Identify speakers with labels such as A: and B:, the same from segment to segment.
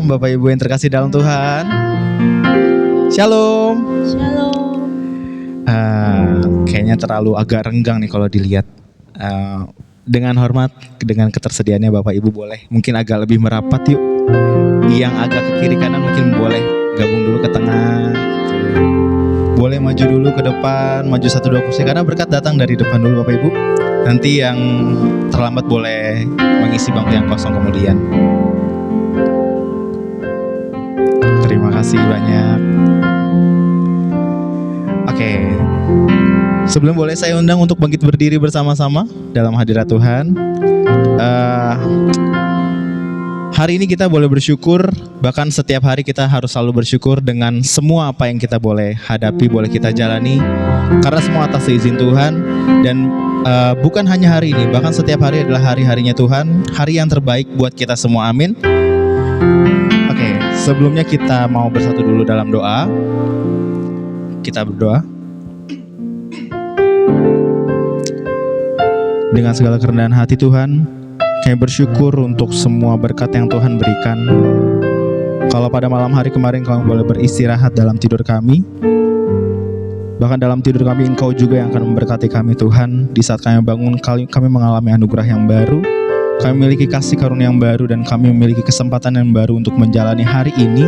A: Bapak Ibu yang terkasih dalam Tuhan. Shalom.
B: Shalom.
A: Kayaknya terlalu agak renggang nih kalau dilihat. Dengan hormat, dengan ketersediaannya Bapak Ibu boleh mungkin agak lebih merapat yuk. Yang agak ke kiri kanan mungkin boleh gabung dulu ke tengah. Boleh maju dulu ke depan, maju 1-2 kursi karena berkat datang dari depan dulu Bapak Ibu. Nanti yang terlambat boleh mengisi bangku yang kosong kemudian. Terima kasih banyak. Oke. Sebelum boleh saya undang untuk bangkit berdiri bersama-sama dalam hadirat Tuhan. Hari ini kita boleh bersyukur, bahkan setiap hari kita harus selalu bersyukur dengan semua apa yang kita boleh hadapi, boleh kita jalani, karena semua atas izin Tuhan. Dan bukan hanya hari ini, bahkan setiap hari adalah hari-harinya Tuhan, hari yang terbaik buat kita semua, amin. Oke, sebelumnya kita mau bersatu dulu dalam doa. Kita berdoa. Dengan segala kerendahan hati Tuhan, kami bersyukur untuk semua berkat yang Tuhan berikan. Kalau pada malam hari kemarin kami boleh beristirahat dalam tidur kami, bahkan dalam tidur kami Engkau juga yang akan memberkati kami Tuhan. Di saat kami bangun kami mengalami anugerah yang baru, kami memiliki kasih karunia yang baru, dan kami memiliki kesempatan yang baru untuk menjalani hari ini.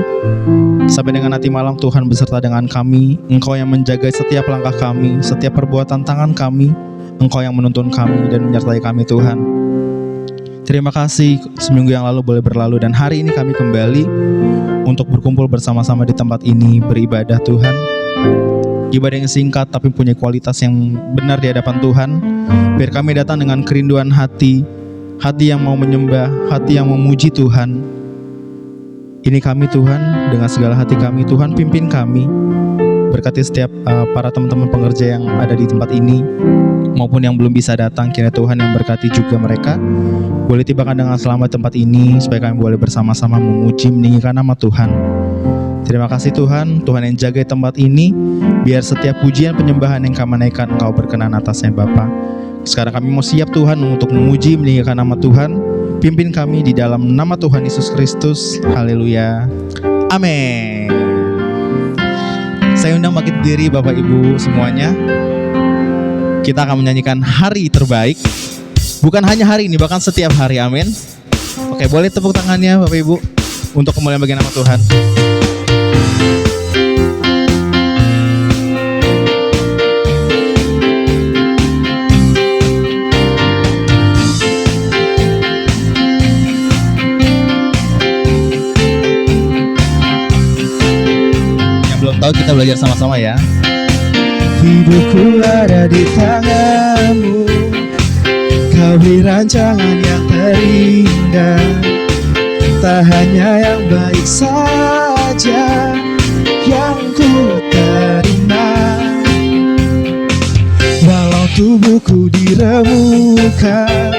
A: Sampai dengan nanti malam Tuhan beserta dengan kami. Engkau yang menjaga setiap langkah kami, setiap perbuatan tangan kami. Engkau yang menuntun kami dan menyertai kami Tuhan. Terima kasih seminggu yang lalu boleh berlalu, dan hari ini kami kembali untuk berkumpul bersama-sama di tempat ini beribadah Tuhan. Ibadah yang singkat tapi punya kualitas yang benar di hadapan Tuhan. Biar kami datang dengan kerinduan hati, hati yang mau menyembah, hati yang memuji Tuhan. Ini kami Tuhan, dengan segala hati kami Tuhan pimpin kami. Berkati setiap para teman-teman pengerja yang ada di tempat ini maupun yang belum bisa datang, kiranya Tuhan yang berkati juga mereka. Boleh tibakan dengan selamat tempat ini supaya kami boleh bersama-sama memuji meninggikan nama Tuhan. Terima kasih Tuhan, Tuhan yang jaga tempat ini. Biar setiap pujian penyembahan yang kami naikkan Engkau berkenan atasnya Bapa. Sekarang kami mau siap Tuhan untuk memuji meninggikan nama Tuhan. Pimpin kami di dalam nama Tuhan Yesus Kristus. Haleluya. Amin. Saya undang bangkit diri Bapak Ibu semuanya. Kita akan menyanyikan hari terbaik. Bukan hanya hari ini, bahkan setiap hari, amin. Oke, boleh tepuk tangannya Bapak Ibu untuk kemuliaan bagi nama Tuhan. Yang belum tahu kita belajar sama-sama ya.
C: Hidupku ada di tanganmu, Kau beri rancangan yang terindah. Tak hanya yang baik saja yang ku terima. Walau tubuhku diremukkan,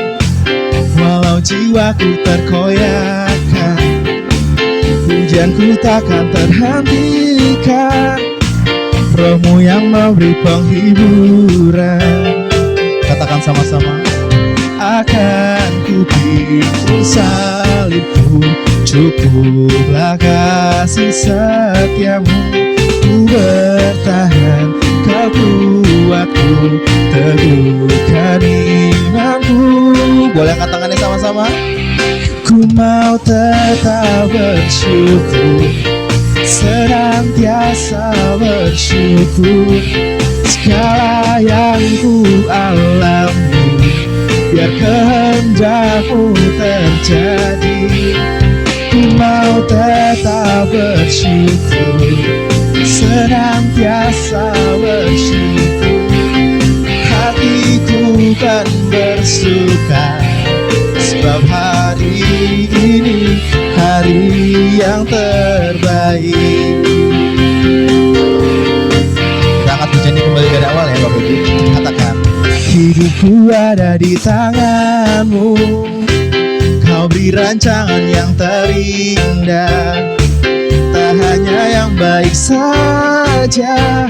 C: walau jiwaku terkoyakkan, pujianku takkan terhentikan. Rohmu yang memberi penghiburan.
A: Katakan sama-sama.
C: Akan ku pikul salibku, cukuplah kasih setiamu. Ku bertahan, Kau kuatku, teguhkan imanku.
A: Boleh angkat tangannya sama-sama.
C: Ku mau tetap bersyukur, senantiasa bersyukur. Segala yang ku alami, biar kehendak-Mu terjadi. Ku mau tetap bersyukur, senantiasa bersyukur. Hatiku kan bersuka, sebab hari ini hari yang terbaik.
A: Kita angkat pujiannya kembali dari awal ya Bapak Ibu. Katakan.
C: Hidupku ada di tangan-Mu, Kau beri rancangan yang terindah. Tak hanya yang baik saja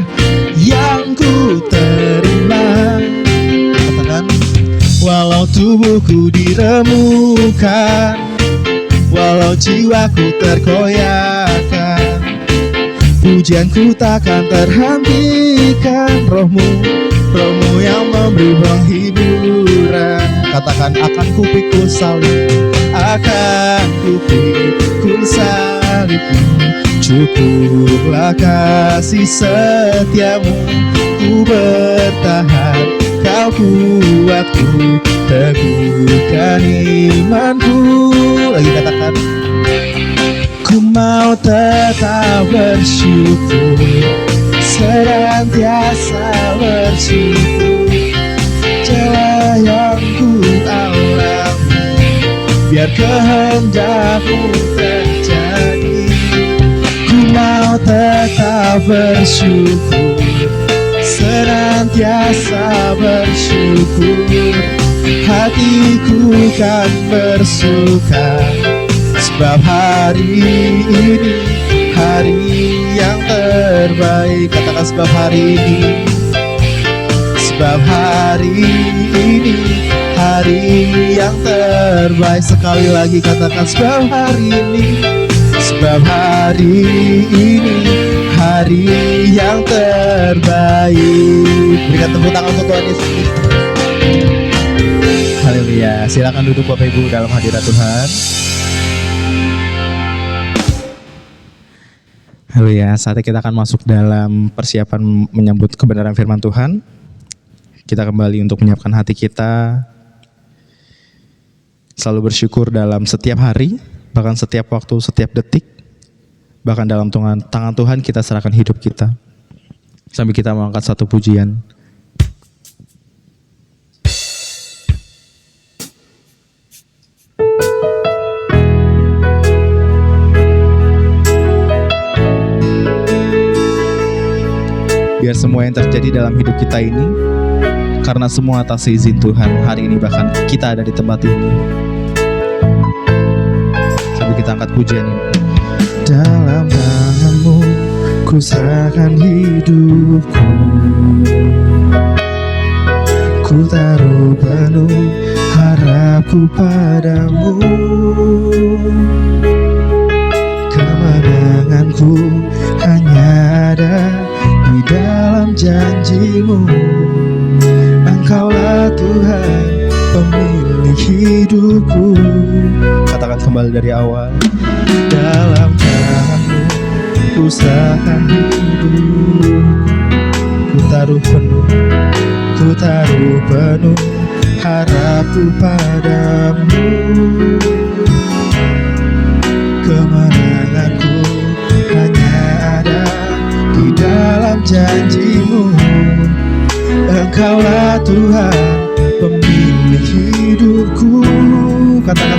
C: yang ku terima. Katakan. Walau tubuhku diremukkan, Walau jiwaku terkoyakkan, pujianku takkan terhentikan. Rohmu yang memberi penghiburan. Katakan, akan kupikul salib, akan kupikul salibmu. Cukuplah kasih setiamu, ku bertahan, kau kuatku, teguhkan imanku. Lagi katakan, ku mau tetap bersyukur, senantiasa bersyukur. Celah yang ku alami, biar kehendakmu terjadi. Ku mau tetap bersyukur, senantiasa bersyukur. Hatiku kan bersuka, sebab hari ini hari yang terbaik. Katakan, sebab hari ini, sebab hari ini hari yang terbaik. Sekali lagi katakan, sebab hari ini, sebab hari ini hari yang terbaik. Berikan tepuk tangan untuk Tuhan Yesus. Haleluya. Silakan duduk Bapak Ibu dalam hadirat Tuhan. Haleluya. Saatnya kita akan masuk dalam persiapan menyambut kebenaran firman Tuhan. Kita kembali untuk menyiapkan hati kita, selalu bersyukur dalam setiap hari, bahkan setiap waktu, setiap detik. Bahkan dalam tangan Tuhan kita serahkan hidup kita. Sambil kita mengangkat satu pujian. Biar semua yang terjadi dalam hidup kita ini, karena semua atas izin Tuhan, hari ini bahkan kita ada di tempat ini. Sambil kita angkat pujian ini. Dalam tangan-Mu ku serahkan hidupku, ku taruh penuh harapku padamu. Kemenanganku hanya ada di dalam janji-Mu. Engkaulah Tuhan pemilik hidupku. Katakan kembali dari awal. Dalam tangan-Mu ku serahkan hidupku, ku taruh penuh harapku padamu. Kemenanganku hanya ada di dalam janji-Mu. Engkaulah Tuhan pemilik hidupku. Katakan,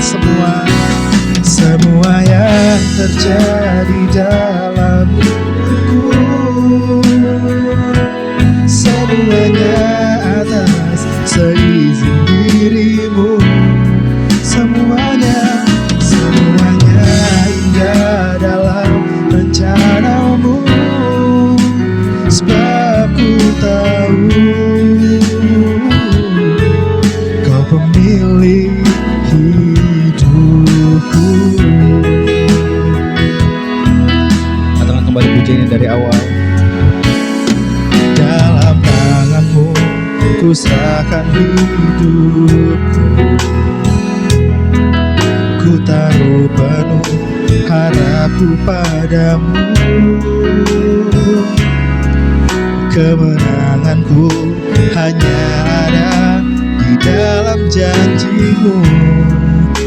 C: semua yang terjadi dalam hidupku, semuanya atas seizin diri-Mu. Semuanya indah dalam rencana-Mu. Sebab ku tahu Kau pemilik hidupku. Katakan kembali pujiannya dari awal. Dalam tangan-Mu ku serahkan hidupku, ku taruh penuh harapku padamu. Kemenanganku hanya ada di dalam janji-Mu.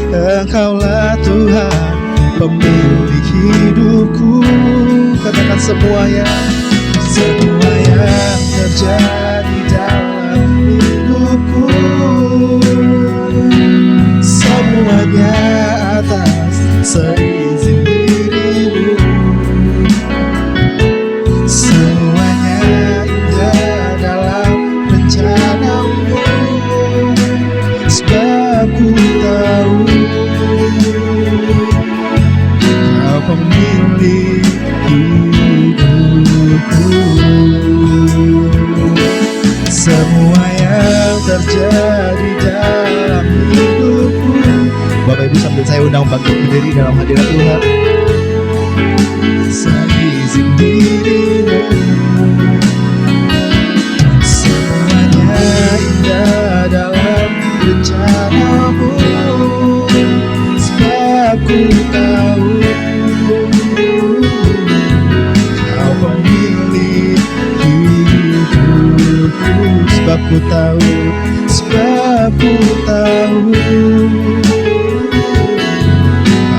C: Engkaulah Tuhan pemilik hidupku. Katakan, semua yang terjadi dalam hidupku, semuanya atas seizin diri-Mu. Semuanya indah dalam rencana-Mu. Sebab ku tahu Kau pemilik hidupku.
A: mau bangkit berdiri dalam hadirat Tuhan. Saya izin dirimu, semuanya indah dalam rencanamu, sebab ku tahu kau pemilik hidupku, sebab ku tahu, sebab ku tahu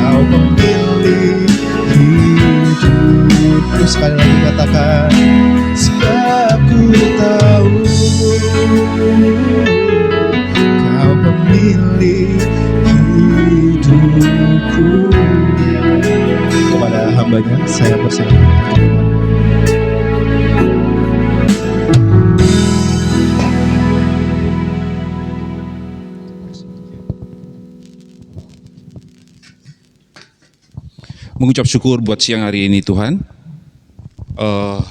A: kau pemilik hidupku. Sekali lagi katakan, sebab ku tahu kau pemilik hidupku. Kepada hambanya saya persilakan.
B: Mengucap syukur buat siang hari ini Tuhan.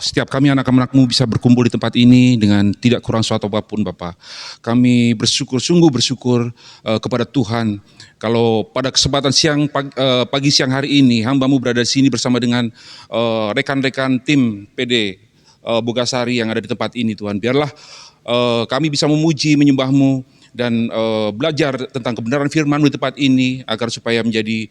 B: Setiap kami anak-anak-Mu bisa berkumpul di tempat ini dengan tidak kurang suatu apapun Bapa. Kami bersyukur, sungguh bersyukur kepada Tuhan. Kalau pada kesempatan pagi siang hari ini hamba-Mu berada di sini bersama dengan rekan-rekan tim PD Bogasari yang ada di tempat ini Tuhan. Biarlah kami bisa memuji, menyembah-Mu dan belajar tentang kebenaran firman-Mu di tempat ini, agar supaya menjadi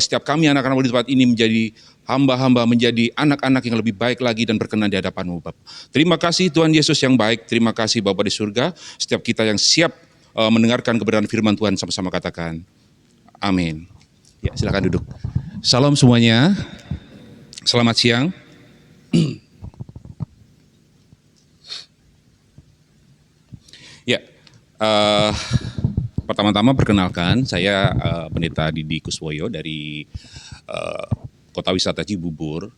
B: setiap kami anak-anak di tempat ini menjadi hamba-hamba, menjadi anak-anak yang lebih baik lagi dan berkenan di hadapan-Mu Bapa. Terima kasih Tuhan Yesus yang baik, terima kasih Bapa di surga, setiap kita yang siap mendengarkan kebenaran firman Tuhan, sama-sama katakan amin. Ya, silakan duduk. Salam semuanya, selamat siang. Ya, pertama-tama perkenalkan, saya Pendeta Didi Kuswoyo dari Kota Wisata Cibubur.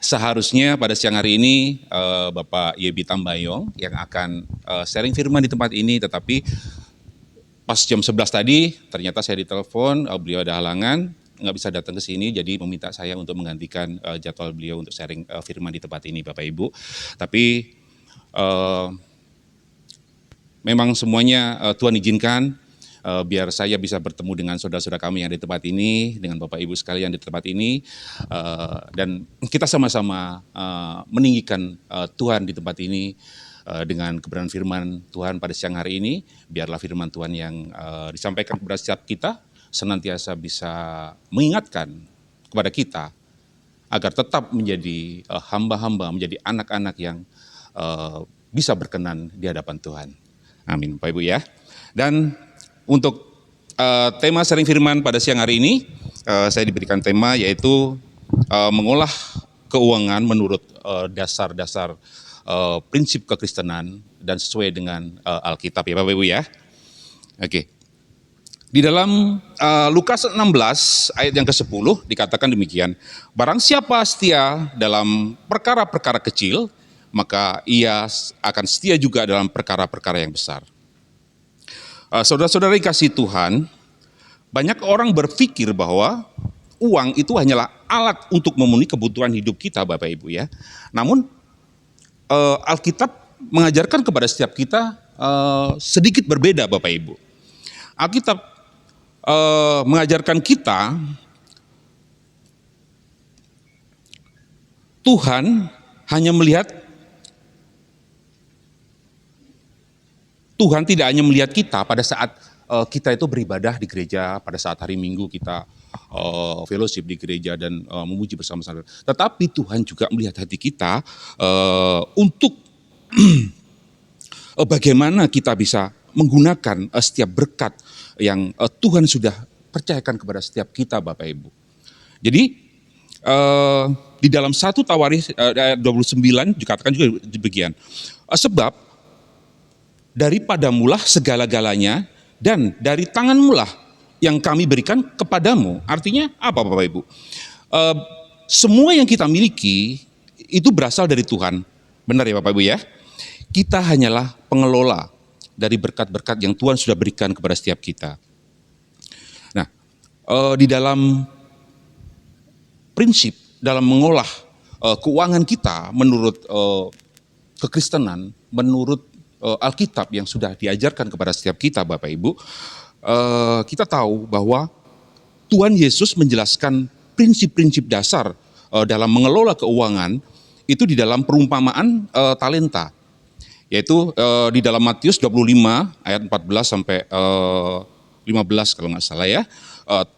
B: Seharusnya pada siang hari ini Bapak Yebi Tambayong yang akan sharing firman di tempat ini, tetapi pas jam 11 tadi ternyata saya ditelepon, beliau ada halangan, nggak bisa datang ke sini, jadi meminta saya untuk menggantikan jadwal beliau untuk sharing firman di tempat ini Bapak Ibu. Tapi memang semuanya Tuhan izinkan biar saya bisa bertemu dengan saudara-saudara kami yang di tempat ini, dengan Bapak Ibu sekalian di tempat ini, dan kita sama-sama meninggikan Tuhan di tempat ini dengan kebenaran firman Tuhan pada siang hari ini. Biarlah firman Tuhan yang disampaikan kepada setiap kita senantiasa bisa mengingatkan kepada kita agar tetap menjadi hamba-hamba, menjadi anak-anak yang bisa berkenan di hadapan Tuhan. Amin, Bapak Ibu ya. Dan untuk tema sharing firman pada siang hari ini, saya diberikan tema yaitu mengolah keuangan menurut dasar-dasar prinsip kekristenan dan sesuai dengan Alkitab ya Bapak Ibu ya. Oke. Di dalam Lukas 16 ayat yang ke-10 dikatakan demikian, barang siapa setia dalam perkara-perkara kecil, maka ia akan setia juga dalam perkara-perkara yang besar. Saudara-saudara kasih Tuhan, banyak orang berpikir bahwa uang itu hanyalah alat untuk memenuhi kebutuhan hidup kita Bapak Ibu ya. Namun Alkitab mengajarkan kepada setiap kita sedikit berbeda Bapak Ibu. Alkitab mengajarkan kita Tuhan hanya melihat, Tuhan tidak hanya melihat kita pada saat kita itu beribadah di gereja, pada saat hari Minggu kita fellowship di gereja dan memuji bersama-sama. Tetapi Tuhan juga melihat hati kita untuk bagaimana kita bisa menggunakan setiap berkat yang Tuhan sudah percayakan kepada setiap kita Bapak Ibu. Jadi di dalam 1 Tawarikh ayat 29 dikatakan juga demikian. Sebab daripadamulah segala-galanya dan dari tanganmulah yang kami berikan kepadamu. Artinya apa Bapak Ibu? Semua yang kita miliki itu berasal dari Tuhan. Benar ya Bapak Ibu ya? Kita hanyalah pengelola dari berkat-berkat yang Tuhan sudah berikan kepada setiap kita. Nah, di dalam prinsip, dalam mengolah keuangan kita menurut kekristenan, menurut Alkitab yang sudah diajarkan kepada setiap kita Bapak Ibu, kita tahu bahwa Tuhan Yesus menjelaskan prinsip-prinsip dasar dalam mengelola keuangan itu di dalam perumpamaan talenta. Yaitu di dalam Matius 25 ayat 14 sampai 15 kalau nggak salah ya.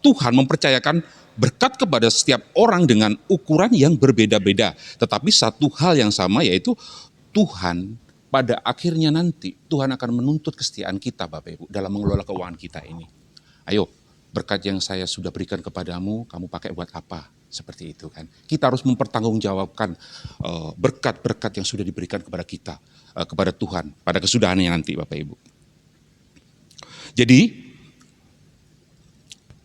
B: Tuhan mempercayakan berkat kepada setiap orang dengan ukuran yang berbeda-beda. Tetapi satu hal yang sama yaitu Tuhan pada akhirnya nanti Tuhan akan menuntut kesetiaan kita Bapak Ibu dalam mengelola keuangan kita ini. Ayo, berkat yang saya sudah berikan kepadamu, kamu pakai buat apa? Seperti itu kan. Kita harus mempertanggungjawabkan berkat-berkat yang sudah diberikan kepada kita, kepada Tuhan pada kesudahannya nanti Bapak Ibu. Jadi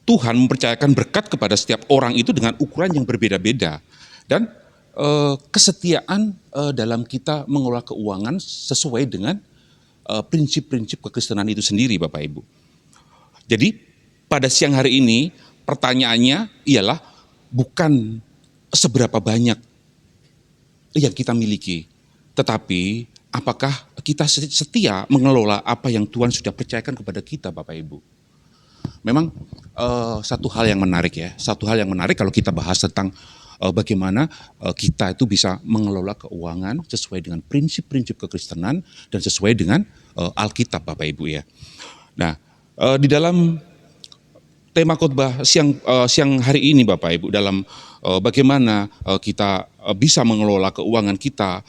B: Tuhan mempercayakan berkat kepada setiap orang itu dengan ukuran yang berbeda-beda. Dan kesetiaan dalam kita mengelola keuangan sesuai dengan prinsip-prinsip kekristenan itu sendiri Bapak Ibu. Jadi pada siang hari ini pertanyaannya ialah bukan seberapa banyak yang kita miliki. Tetapi apakah kita setia mengelola apa yang Tuhan sudah percayakan kepada kita Bapak Ibu. Memang satu hal yang menarik ya, satu hal yang menarik kalau kita bahas tentang bagaimana kita itu bisa mengelola keuangan sesuai dengan prinsip-prinsip kekristenan dan sesuai dengan Alkitab Bapak Ibu ya. Nah, di dalam tema khotbah siang hari ini Bapak Ibu dalam bagaimana kita bisa mengelola keuangan kita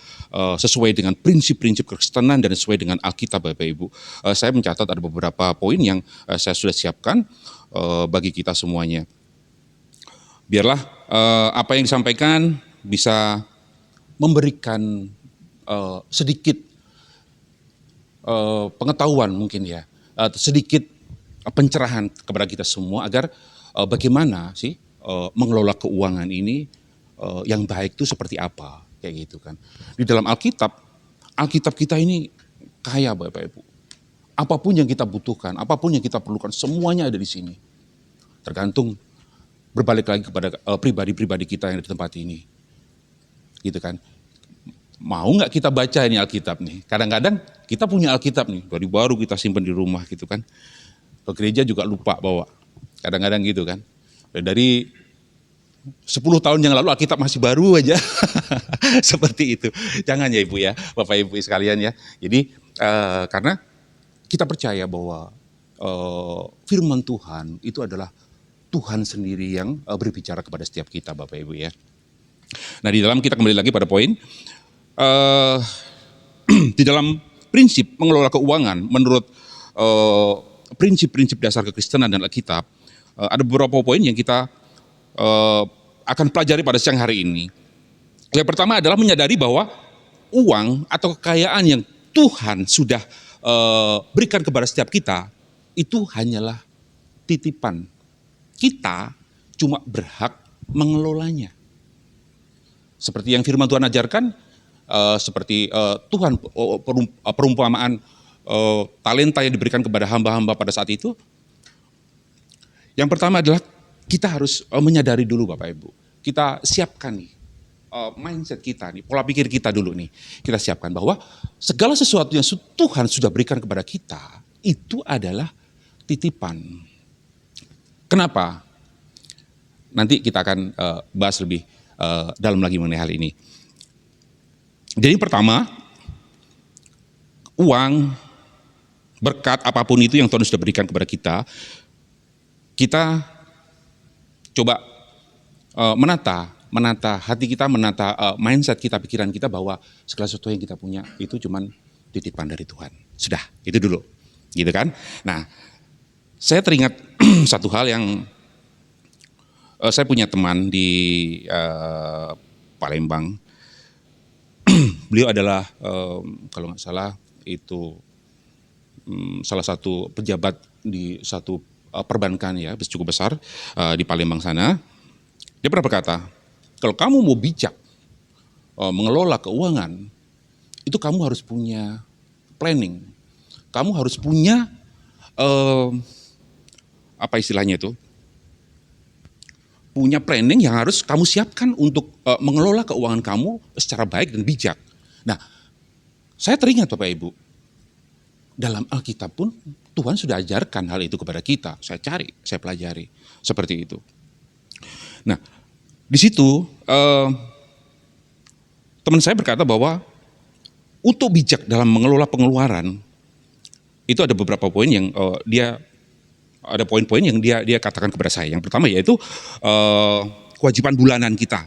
B: sesuai dengan prinsip-prinsip kekristenan dan sesuai dengan Alkitab Bapak Ibu. Saya mencatat ada beberapa poin yang saya sudah siapkan bagi kita semuanya. Biarlah apa yang disampaikan bisa memberikan sedikit pengetahuan mungkin ya, sedikit pencerahan kepada kita semua agar bagaimana sih mengelola keuangan ini yang baik itu seperti apa, kayak gitu kan. Di dalam Alkitab kita ini kaya Bapak Ibu. Apapun yang kita butuhkan, apapun yang kita perlukan, semuanya ada di sini. Tergantung berbalik lagi kepada pribadi-pribadi kita yang di tempat ini. Gitu kan. Mau nggak kita baca ini Alkitab nih? Kadang-kadang kita punya Alkitab nih, dari baru kita simpan di rumah gitu kan. Ke gereja juga lupa bawa. Kadang-kadang gitu kan. Dari 10 tahun yang lalu Alkitab masih baru aja. Seperti itu. Jangan ya Ibu ya, Bapak Ibu sekalian ya. Jadi karena kita percaya bahwa firman Tuhan itu adalah Tuhan sendiri yang berbicara kepada setiap kita Bapak Ibu ya. Nah di dalam kita kembali lagi pada poin. Di dalam prinsip mengelola keuangan menurut prinsip-prinsip dasar kekristenan dan Alkitab, ada beberapa poin yang kita akan pelajari pada siang hari ini. Yang pertama adalah menyadari bahwa uang atau kekayaan yang Tuhan sudah berikan kepada setiap kita itu hanyalah titipan. Kita cuma berhak mengelolanya. Seperti yang firman Tuhan ajarkan, seperti Tuhan perumpamaan talenta yang diberikan kepada hamba-hamba pada saat itu. Yang pertama adalah kita harus menyadari dulu Bapak Ibu. Kita siapkan nih mindset kita nih, pola pikir kita dulu nih. Kita siapkan bahwa segala sesuatu yang Tuhan sudah berikan kepada kita itu adalah titipan. Kenapa? Nanti kita akan bahas lebih dalam lagi mengenai hal ini. Jadi pertama, uang, berkat apapun itu yang Tuhan sudah berikan kepada kita, kita coba menata hati kita, menata mindset kita, pikiran kita bahwa segala sesuatu yang kita punya itu cuman titipan dari Tuhan. Sudah, itu dulu. Gitu kan? Nah, saya teringat satu hal yang saya punya teman di Palembang. Beliau adalah kalau nggak salah itu salah satu pejabat di satu perbankan ya, cukup besar di Palembang sana. Dia pernah berkata, kalau kamu mau bijak mengelola keuangan, itu kamu harus punya planning. Kamu harus punya apa istilahnya itu? Punya planning yang harus kamu siapkan untuk mengelola keuangan kamu secara baik dan bijak. Nah, saya teringat Bapak Ibu, dalam Alkitab pun Tuhan sudah ajarkan hal itu kepada kita. Saya cari, saya pelajari seperti itu. Nah, di situ teman saya berkata bahwa untuk bijak dalam mengelola pengeluaran itu ada beberapa poin yang ada poin-poin yang dia katakan kepada saya. Yang pertama yaitu kewajiban bulanan kita.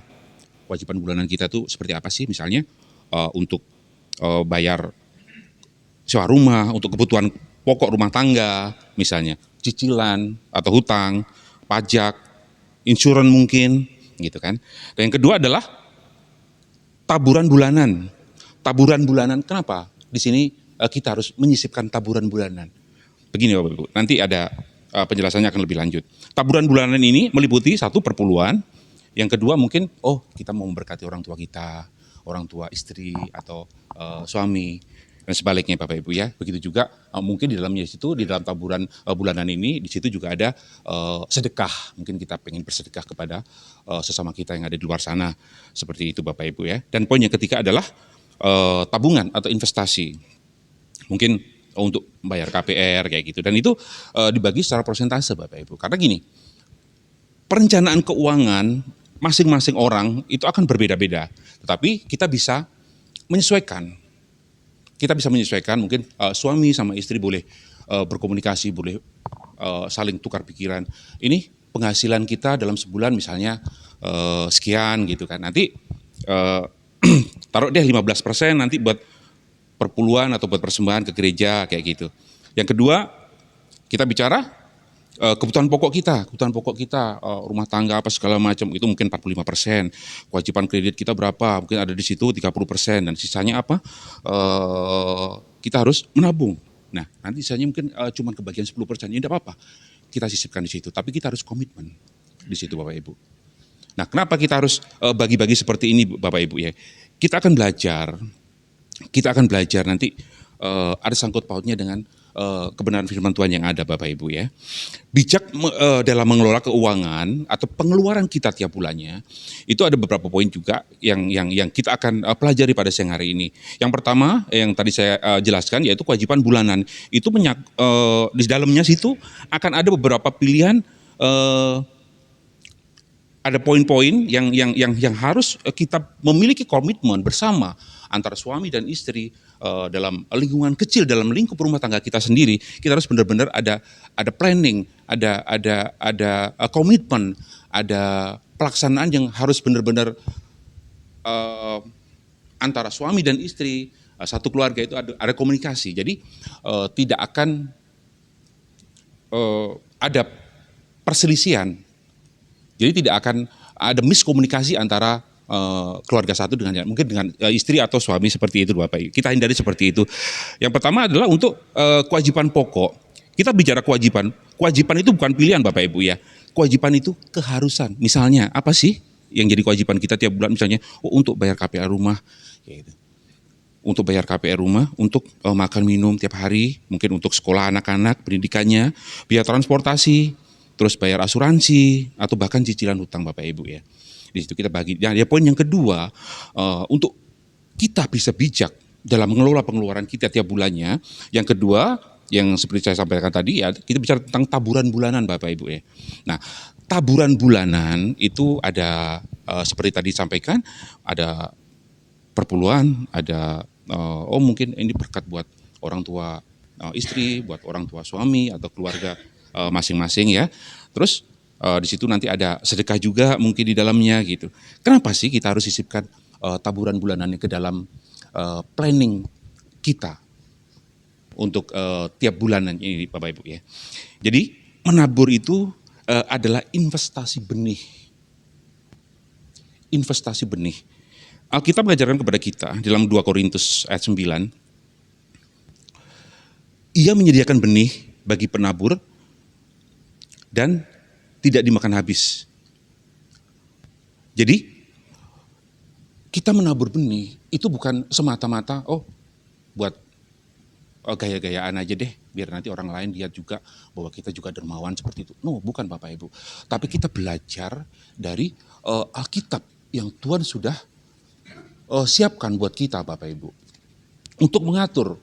B: Kewajiban bulanan kita itu seperti apa sih? Misalnya untuk bayar sewa rumah, untuk kebutuhan pokok rumah tangga, misalnya cicilan atau hutang, pajak, insuran mungkin, gitu kan. Dan yang kedua adalah taburan bulanan. Taburan bulanan, kenapa? Di sini kita harus menyisipkan taburan bulanan. Begini Bapak Ibu, nanti ada penjelasannya akan lebih lanjut. Taburan bulanan ini meliputi satu perpuluhan, yang kedua mungkin kita mau memberkati orang tua kita, orang tua istri atau suami dan sebaliknya Bapak Ibu ya. Begitu juga mungkin di dalamnya situ, di dalam taburan bulanan ini di situ juga ada sedekah. Mungkin kita pengen bersedekah kepada sesama kita yang ada di luar sana. Seperti itu Bapak Ibu ya. Dan poin yang ketiga adalah tabungan atau investasi. Mungkin untuk membayar KPR kayak gitu. Dan itu dibagi secara persentase Bapak Ibu. Karena gini, perencanaan keuangan masing-masing orang itu akan berbeda-beda. Tetapi kita bisa menyesuaikan. Kita bisa menyesuaikan, mungkin suami sama istri boleh berkomunikasi, boleh saling tukar pikiran. Ini penghasilan kita dalam sebulan misalnya sekian gitu kan. Nanti taruh deh 15% nanti buat perpuluhan atau buat persembahan ke gereja kayak gitu. Yang kedua, kita bicara kebutuhan pokok kita, rumah tangga apa segala macam itu mungkin 45%. Kewajiban kredit kita berapa? Mungkin ada di situ 30% dan sisanya apa? Kita harus menabung. Nah, nanti sisanya mungkin cuma kebagian 10%. Ya tidak apa-apa. Kita sisipkan di situ, tapi kita harus komitmen di situ Bapak Ibu. Nah, kenapa kita harus bagi-bagi seperti ini Bapak Ibu ya? Kita akan belajar nanti ada sangkut pautnya dengan kebenaran firman Tuhan yang ada Bapak Ibu ya. Bijak dalam mengelola keuangan atau pengeluaran kita tiap bulannya itu ada beberapa poin juga yang kita akan pelajari pada siang hari ini. Yang pertama yang tadi saya jelaskan yaitu kewajiban bulanan. Itu di dalamnya situ akan ada beberapa pilihan, ada poin-poin yang harus kita memiliki komitmen bersama antara suami dan istri dalam lingkungan kecil, dalam lingkup rumah tangga kita sendiri. Kita harus benar-benar ada planning, ada komitmen, ada pelaksanaan yang harus benar-benar antara suami dan istri, satu keluarga itu ada komunikasi. Jadi tidak akan ada perselisihan. Jadi tidak akan ada miskomunikasi antara keluarga satu dengan mungkin dengan istri atau suami seperti itu Bapak Ibu. Kita hindari seperti itu. Yang pertama adalah untuk kewajiban pokok. Kita bicara kewajiban. Kewajiban itu bukan pilihan Bapak Ibu ya. Kewajiban itu keharusan. Misalnya apa sih yang jadi kewajiban kita tiap bulan? Misalnya untuk bayar KPR rumah, gitu. Untuk bayar KPR rumah, untuk makan minum tiap hari, mungkin untuk sekolah anak-anak, pendidikannya, biaya transportasi, terus bayar asuransi atau bahkan cicilan hutang Bapak Ibu ya. Di situ kita bagi. Nah, poin yang kedua, untuk kita bisa bijak dalam mengelola pengeluaran kita tiap bulannya. Yang kedua, yang seperti saya sampaikan tadi ya, kita bicara tentang taburan bulanan Bapak Ibu ya. Nah, taburan bulanan itu ada seperti tadi disampaikan, ada perpuluhan, ada mungkin ini berkat buat orang tua istri, buat orang tua suami atau keluarga masing-masing ya. Terus di situ nanti ada sedekah juga mungkin di dalamnya gitu. Kenapa sih kita harus sisipkan taburan bulanannya ke dalam planning kita untuk tiap bulanan ini Bapak Ibu ya. Jadi menabur itu adalah investasi benih. Investasi benih. Alkitab mengajarkan kepada kita dalam 2 Korintus ayat 9. Ia menyediakan benih bagi penabur dan tidak dimakan habis. Jadi kita menabur benih itu bukan semata-mata buat gaya-gayaan aja deh biar nanti orang lain lihat juga bahwa kita juga dermawan seperti itu. No, bukan Bapak Ibu. Tapi kita belajar dari Alkitab yang Tuhan sudah siapkan buat kita Bapak Ibu. Untuk mengatur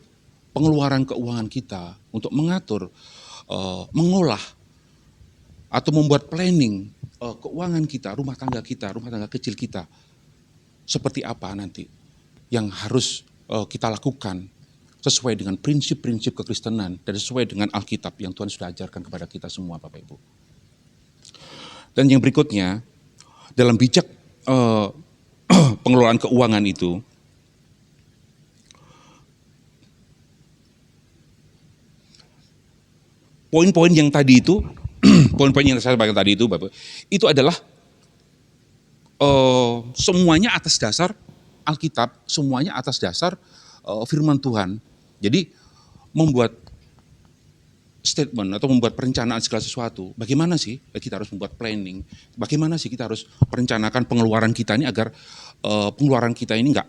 B: pengeluaran keuangan kita, untuk mengatur, mengolah atau membuat planning keuangan kita, rumah tangga kecil kita, seperti apa nanti yang harus kita lakukan sesuai dengan prinsip-prinsip kekristenan dan sesuai dengan Alkitab yang Tuhan sudah ajarkan kepada kita semua, Bapak Ibu. Dan yang berikutnya, dalam bijak pengelolaan keuangan itu, poin-poin yang tadi itu, poin-poin yang saya sampaikan tadi itu, Bapak, itu adalah semuanya atas dasar Alkitab, semuanya atas dasar firman Tuhan. Jadi membuat statement atau membuat perencanaan segala sesuatu, bagaimana sih kita harus membuat planning, bagaimana sih kita harus merencanakan pengeluaran kita ini agar pengeluaran kita ini enggak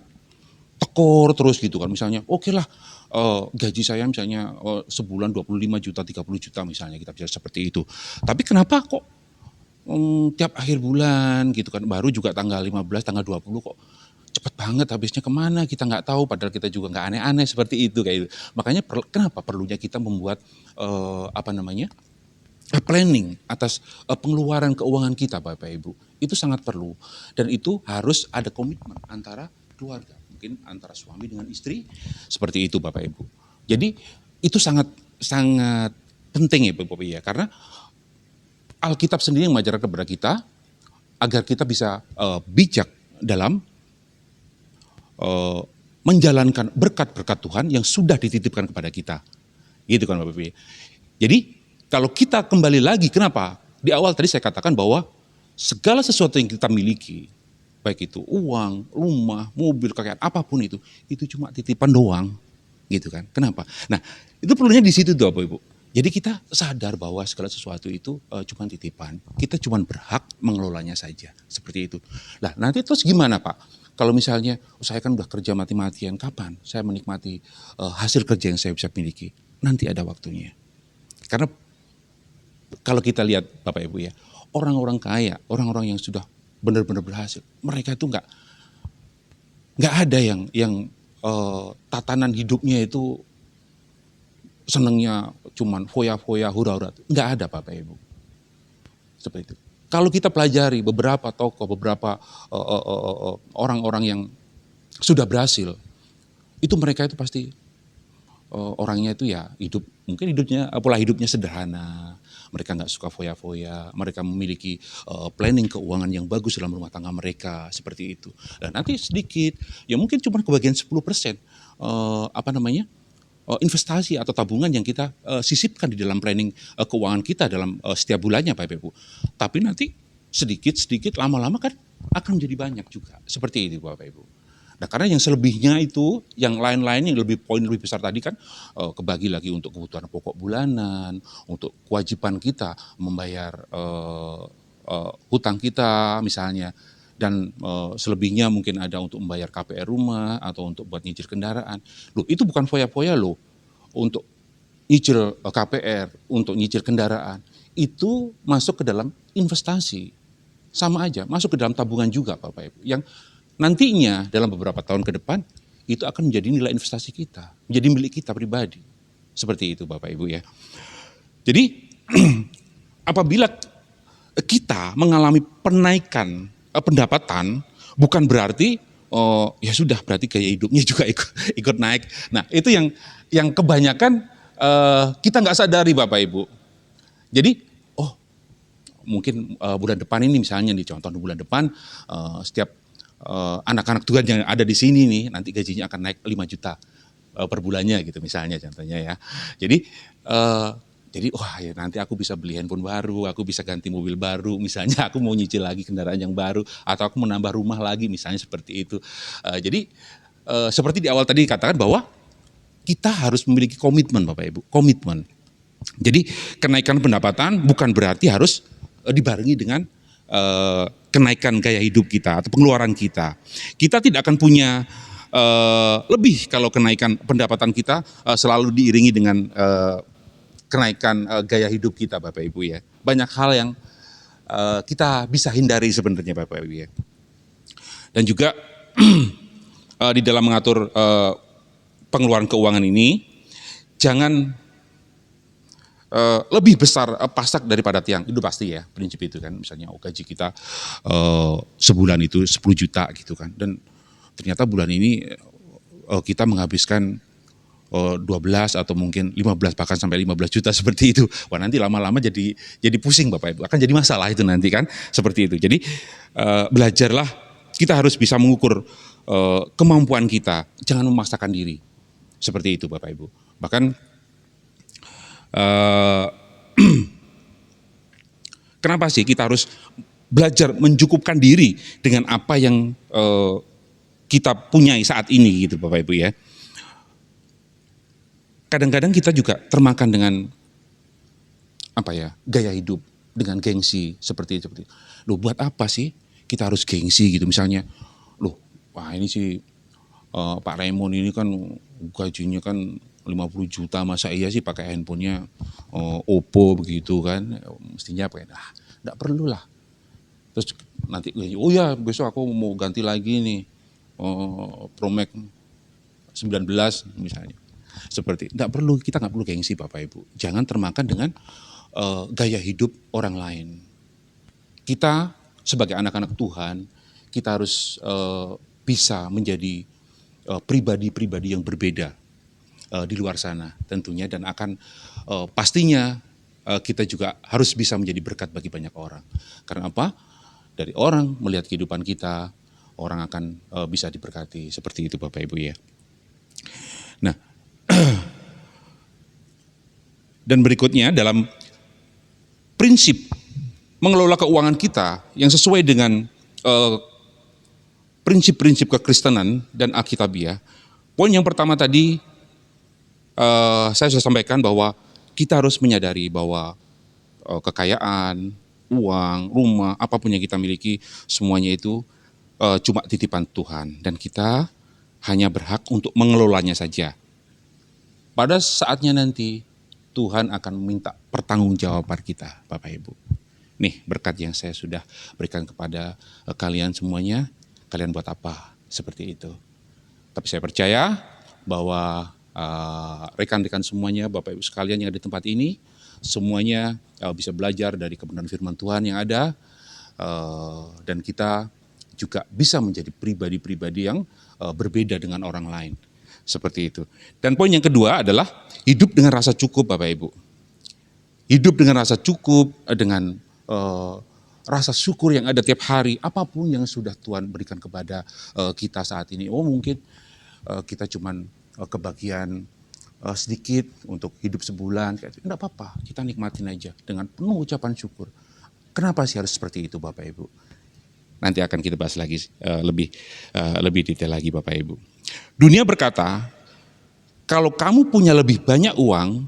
B: tekor terus gitu kan. Misalnya oke lah gaji saya misalnya sebulan 25 juta, 30 juta misalnya, kita bisa seperti itu. Tapi kenapa kok tiap akhir bulan gitu kan, baru juga tanggal 15, tanggal 20 kok cepet banget habisnya, kemana kita nggak tahu, padahal kita juga nggak aneh-aneh seperti itu kayak gitu. Makanya kenapa perlunya kita membuat planning atas pengeluaran keuangan kita, Bapak Ibu. Itu sangat perlu, dan itu harus ada komitmen antara keluarga, mungkin antara suami dengan istri, seperti itu Bapak Ibu. Jadi itu sangat penting ya Bapak Ibu ya, karena Alkitab sendiri yang mengajarkan kepada kita agar kita bisa bijak dalam menjalankan berkat-berkat Tuhan yang sudah dititipkan kepada kita. Gitu kan Bapak Ibu. Jadi kalau kita kembali lagi, kenapa? Di awal tadi saya katakan bahwa segala sesuatu yang kita miliki, baik itu uang, rumah, mobil, kekayaan, apapun itu cuma titipan doang. Gitu kan. Kenapa? Nah, itu perlunya di situ Bapak Ibu. Jadi kita sadar bahwa segala sesuatu itu cuma titipan. Kita cuma berhak mengelolanya saja. Seperti itu. Nah, nanti terus gimana Pak? Kalau misalnya saya kan udah kerja mati-matian, kapan saya menikmati hasil kerja yang saya bisa miliki? Nanti ada waktunya. Karena kalau kita lihat Bapak Ibu ya, orang-orang kaya, orang-orang yang sudah benar-benar berhasil, mereka itu nggak ada yang tatanan hidupnya itu senangnya cuman foya-foya, hura-hura. Nggak ada Bapak Ibu. Seperti itu. Kalau kita pelajari beberapa tokoh, beberapa orang-orang yang sudah berhasil, itu mereka itu pasti orangnya itu ya mungkin pola hidupnya sederhana, mereka nggak suka foya-foya, mereka memiliki planning keuangan yang bagus dalam rumah tangga mereka, seperti itu. Dan nanti sedikit, ya mungkin cuma kebagian 10% investasi atau tabungan yang kita sisipkan di dalam planning keuangan kita dalam setiap bulannya Bapak Ibu. Tapi nanti sedikit lama-lama kan akan menjadi banyak juga. Seperti itu Bapak Ibu. Nah karena yang selebihnya itu, yang lain-lain yang poin lebih besar tadi kan kebagi lagi untuk kebutuhan pokok bulanan, untuk kewajiban kita membayar hutang kita misalnya. Dan selebihnya mungkin ada untuk membayar KPR rumah atau untuk buat nyicil kendaraan. Loh itu bukan foya-foya loh, untuk nyicil KPR, untuk nyicil kendaraan. Itu masuk ke dalam investasi. Sama aja, masuk ke dalam tabungan juga Bapak Ibu. Yang nantinya dalam beberapa tahun ke depan, itu akan menjadi nilai investasi kita. Menjadi milik kita pribadi. Seperti itu Bapak Ibu ya. Jadi apabila kita mengalami penaikan pendapatan, bukan berarti ya sudah berarti gaya hidupnya juga ikut naik. Nah itu yang kebanyakan kita nggak sadari Bapak Ibu. Jadi mungkin bulan depan ini misalnya nih, contoh bulan depan setiap anak-anak Tuhan yang ada di sini nih nanti gajinya akan naik 5 juta per bulannya gitu misalnya contohnya ya. Jadi wah ya nanti aku bisa beli handphone baru, aku bisa ganti mobil baru, misalnya aku mau nyicil lagi kendaraan yang baru, atau aku menambah rumah lagi misalnya seperti itu. Jadi seperti di awal tadi dikatakan bahwa kita harus memiliki komitmen Bapak Ibu, komitmen. Jadi kenaikan pendapatan bukan berarti harus dibarengi dengan kenaikan gaya hidup kita atau pengeluaran kita. Kita tidak akan punya lebih kalau kenaikan pendapatan kita selalu diiringi dengan kenaikan gaya hidup kita Bapak Ibu ya. Banyak hal yang kita bisa hindari sebenarnya Bapak Ibu ya. Dan juga di dalam mengatur pengeluaran keuangan ini, jangan lebih besar pasak daripada tiang. Itu pasti ya, prinsip itu kan. Misalnya gaji kita sebulan itu 10 juta gitu kan. Dan ternyata bulan ini kita menghabiskan 12 atau mungkin 15 bahkan sampai 15 juta seperti itu. Wah, nanti lama-lama jadi pusing Bapak Ibu. Akan jadi masalah itu nanti kan seperti itu. Jadi belajarlah, kita harus bisa mengukur kemampuan kita. Jangan memaksakan diri. Seperti itu Bapak Ibu. Bahkan kenapa sih kita harus belajar mencukupkan diri dengan apa yang kita punyai saat ini gitu Bapak Ibu ya. Kadang-kadang kita juga termakan dengan gaya hidup, dengan gengsi seperti itu. Loh, buat apa sih kita harus gengsi gitu misalnya? Loh, wah ini sih Pak Raymond ini kan gajinya kan 50 juta, masa iya sih pakai handphonenya Oppo begitu kan? Mestinya enggak perlu lah. Terus nanti, oh ya besok aku mau ganti lagi nih Pro Max 19 misalnya. Seperti enggak perlu, kita enggak perlu gengsi Bapak Ibu. Jangan termakan dengan gaya hidup orang lain. Kita sebagai anak-anak Tuhan, kita harus bisa menjadi pribadi-pribadi yang berbeda di luar sana tentunya, dan akan pastinya kita juga harus bisa menjadi berkat bagi banyak orang. Karena apa? Dari orang melihat kehidupan kita, orang akan bisa diberkati. Seperti itu Bapak Ibu ya. Nah, dan berikutnya dalam prinsip mengelola keuangan kita yang sesuai dengan prinsip-prinsip kekristenan dan Alkitabiah. Poin yang pertama tadi saya sudah sampaikan bahwa kita harus menyadari bahwa kekayaan, uang, rumah, apapun yang kita miliki, semuanya itu cuma titipan Tuhan. Dan kita hanya berhak untuk mengelolanya saja. Pada saatnya nanti Tuhan akan meminta pertanggungjawaban kita, Bapak Ibu. Nih berkat yang saya sudah berikan kepada kalian semuanya, kalian buat apa? Seperti itu. Tapi saya percaya bahwa rekan-rekan semuanya, Bapak Ibu sekalian yang ada di tempat ini, semuanya bisa belajar dari kebenaran firman Tuhan yang ada, dan kita juga bisa menjadi pribadi-pribadi yang berbeda dengan orang lain. Seperti itu. Dan poin yang kedua adalah hidup dengan rasa cukup Bapak Ibu. Hidup dengan rasa cukup, dengan rasa syukur yang ada tiap hari, apapun yang sudah Tuhan berikan kepada kita saat ini. Oh mungkin kita cuman kebagian sedikit untuk hidup sebulan, enggak apa-apa, kita nikmatin aja dengan penuh ucapan syukur. Kenapa sih harus seperti itu Bapak Ibu? Nanti akan kita bahas lagi lebih detail lagi Bapak Ibu. Dunia berkata, kalau kamu punya lebih banyak uang,